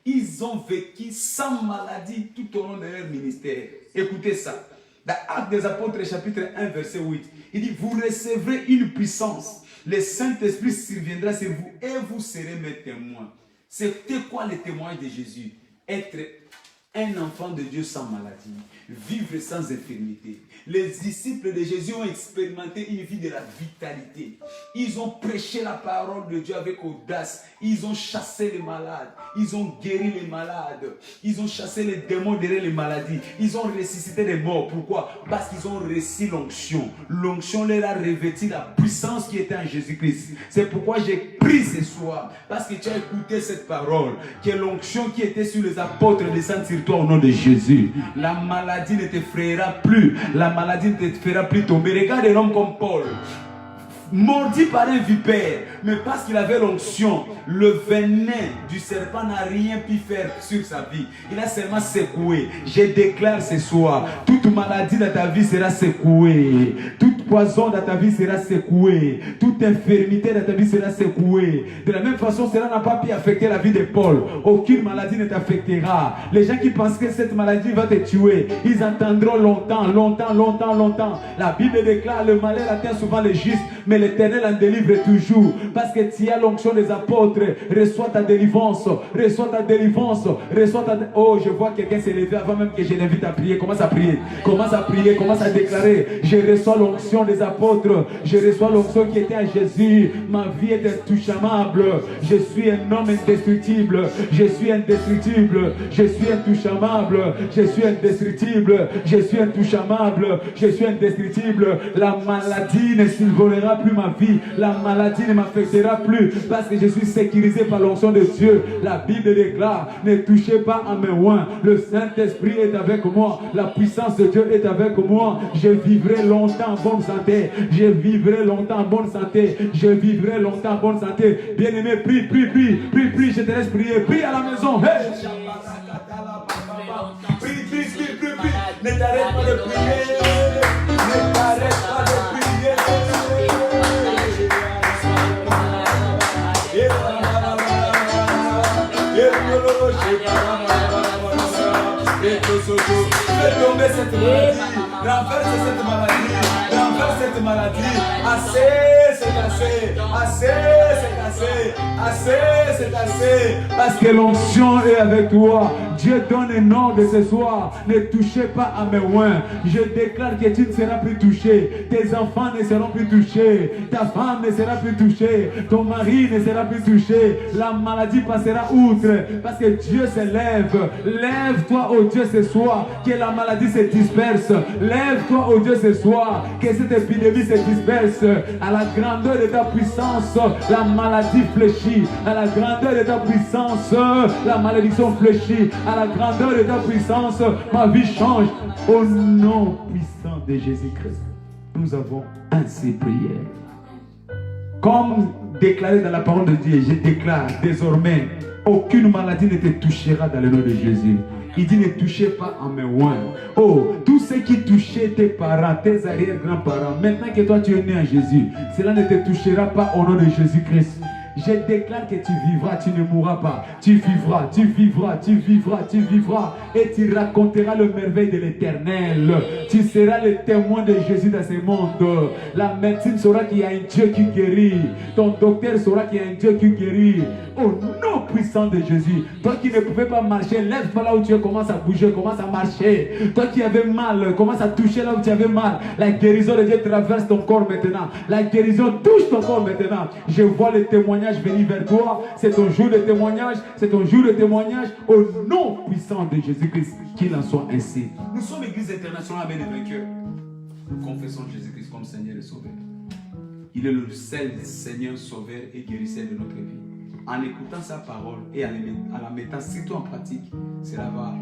Ils ont vécu sans maladie tout au long de leur ministère. Écoutez ça. Dans Actes des Apôtres, chapitre 1, verset 8, il dit, vous recevrez une puissance. Le Saint-Esprit surviendra sur vous et vous serez mes témoins. C'était quoi le témoignage de Jésus? Être un enfant de Dieu sans maladie, vivre sans infirmité. Les disciples de Jésus ont expérimenté une vie de la vitalité. Ils ont prêché la parole de Dieu avec audace. Ils ont chassé les malades. Ils ont guéri les malades. Ils ont chassé les démons derrière les maladies. Ils ont ressuscité les morts. Pourquoi? Parce qu'ils ont reçu l'onction. L'onction leur a revêtu la puissance qui était en Jésus-Christ. C'est pourquoi j'ai pris ce soir. Parce que tu as écouté cette parole. Que l'onction qui était sur les apôtres descende sur toi au nom de Jésus. La maladie ne t'effrayera plus. La maladie ne te fera plus tomber. Regarde un homme comme Paul. Mordu par un vipère, Mais parce qu'il avait l'onction, le venin du serpent n'a rien pu faire sur sa vie. Il a seulement secoué. Je déclare ce soir, toute maladie dans ta vie sera secouée. Toute poison dans ta vie sera secouée. Toute infirmité dans ta vie sera secouée. De la même façon, cela n'a pas pu affecter la vie de Paul. Aucune maladie ne t'affectera. Les gens qui pensent que cette maladie va te tuer, ils entendront longtemps, longtemps, longtemps, longtemps. La Bible déclare, le malheur atteint souvent les justes, mais l'Éternel en délivre toujours. Parce que tu as l'onction des apôtres. Reçois ta délivrance. Reçois ta délivrance. Reçois ta... Oh, je vois quelqu'un s'élever avant même que je l'invite à prier. Commence à prier. Commence à prier. Commence à déclarer. Je reçois l'onction des apôtres. Je reçois l'onction qui était à Jésus. Ma vie est intouchable. Je suis un homme indestructible. Je suis indestructible. Je suis intouchable. Je suis indestructible. Je suis intouchable. Je suis indestructible. La maladie ne survolera plus ma vie. La maladie ne m'affectera plus parce que je suis sécurisé par l'onction de Dieu. La Bible déclare, ne touchez pas à mes oins. Le Saint-Esprit est avec moi. La puissance de Dieu est avec moi. Je vivrai longtemps en bonne santé. Je vivrai longtemps en bonne santé. Je vivrai longtemps en bonne santé. Bien-aimé, prie, prie, prie, prie, prie. Je te laisse prier. Prie à la maison. Hey! Prie, prie, prie, prie, prie. Ne t'arrête pas de prier. Ne t'arrête pas de prier. Fais tomber cette maladie. Renverse cette maladie. Renverse cette maladie. Assez, c'est assez. Assez, c'est assez. Assez, c'est assez. Parce que l'onction est avec toi. Dieu donne un ordre ce soir. Ne touchez pas à mes oins. Je déclare que tu ne seras plus touché. Tes enfants ne seront plus touchés. Ta femme ne sera plus touchée. Ton mari ne sera plus touché. La maladie passera outre. Parce que Dieu se lève. Lève-toi, oh Dieu, ce soir. Que la maladie se disperse. Lève-toi, oh Dieu, ce soir. Que cette épidémie se disperse. À la grandeur de ta puissance, la maladie fléchit. À la grandeur de ta puissance, la malédiction fléchit. À la grandeur de ta puissance, ma vie change. Au nom puissant de Jésus-Christ, nous avons ainsi prié. Comme déclaré dans la parole de Dieu, je déclare désormais, aucune maladie ne te touchera dans le nom de Jésus. Il dit, ne touchez pas à mes oins. Oh, tous ceux qui touchaient tes parents, tes arrière-grands-parents, maintenant que toi tu es né en Jésus, cela ne te touchera pas au nom de Jésus-Christ. Je déclare que tu vivras, tu ne mourras pas. Tu vivras, tu vivras, tu vivras, tu vivras. Et tu raconteras le merveille de l'Éternel. Tu seras le témoin de Jésus dans ce monde. La médecine saura qu'il y a un Dieu qui guérit. Ton docteur saura qu'il y a un Dieu qui guérit. Au nom puissant de Jésus. Toi qui ne pouvais pas marcher, lève-toi là où tu es, commence à bouger, commence à marcher. Toi qui avais mal, commence à toucher là où tu avais mal. La guérison de Dieu traverse ton corps maintenant. La guérison touche ton corps maintenant. Je vois le témoignage venir vers toi. C'est ton jour de témoignage. C'est ton jour de témoignage. Au nom puissant de Jésus-Christ, qu'il en soit ainsi. Nous sommes Église internationale avec les vainqueurs. Nous confessons Jésus-Christ comme Seigneur et Sauveur. Il est le seul Seigneur, Sauveur et guérisseur de notre vie. En écoutant sa parole et en la mettant surtout en pratique, cela va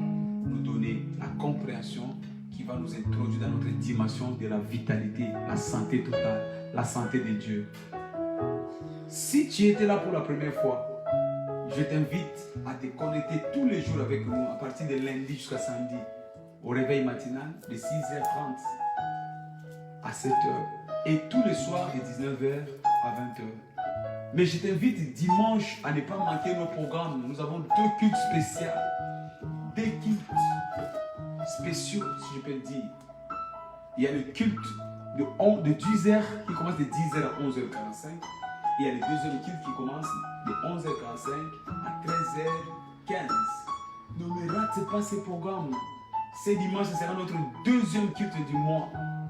nous donner la compréhension qui va nous introduire dans notre dimension de la vitalité, la santé totale, la santé de Dieu. Si tu étais là pour la première fois, je t'invite à te connecter tous les jours avec nous à partir de lundi jusqu'à samedi au réveil matinal de 6h30 à 7h et tous les soirs de 19h à 20h. Mais je t'invite dimanche à ne pas manquer nos programmes. Nous avons 2 cultes spéciaux. 2 cultes spéciaux, si je peux le dire. Il y a le culte de 10h qui commence de 10h à 11h45. Il y a le deuxième culte qui commence de 11h45 à 13h15. Ne ratez pas ces programmes. Ce dimanche, ce sera notre deuxième culte du mois.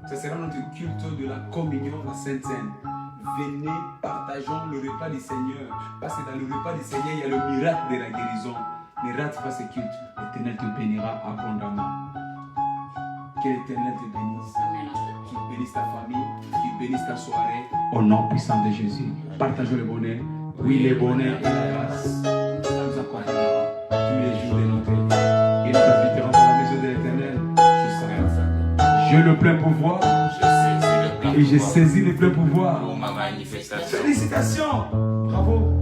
Ce sera notre culte de la communion, la Sainte Seine. Venez, partageons le repas du Seigneur. Parce que dans le repas du Seigneur, il y a le miracle de la guérison. Ne rate pas ce culte. L'Éternel te bénira abondamment. Que l'Éternel te bénisse. Qu'il bénisse ta famille. Qu'il bénisse ta soirée. Au nom puissant de Jésus. Partageons le bonheur. Oui, le bonheur et la grâce. Nous accompagnera tous les jours de notre vie. Et nous habiterons dans la maison de l'Éternel jusqu'à la fin. J'ai le plein pouvoir. Et j'ai saisi le plein pouvoir. Félicitations. Bravo.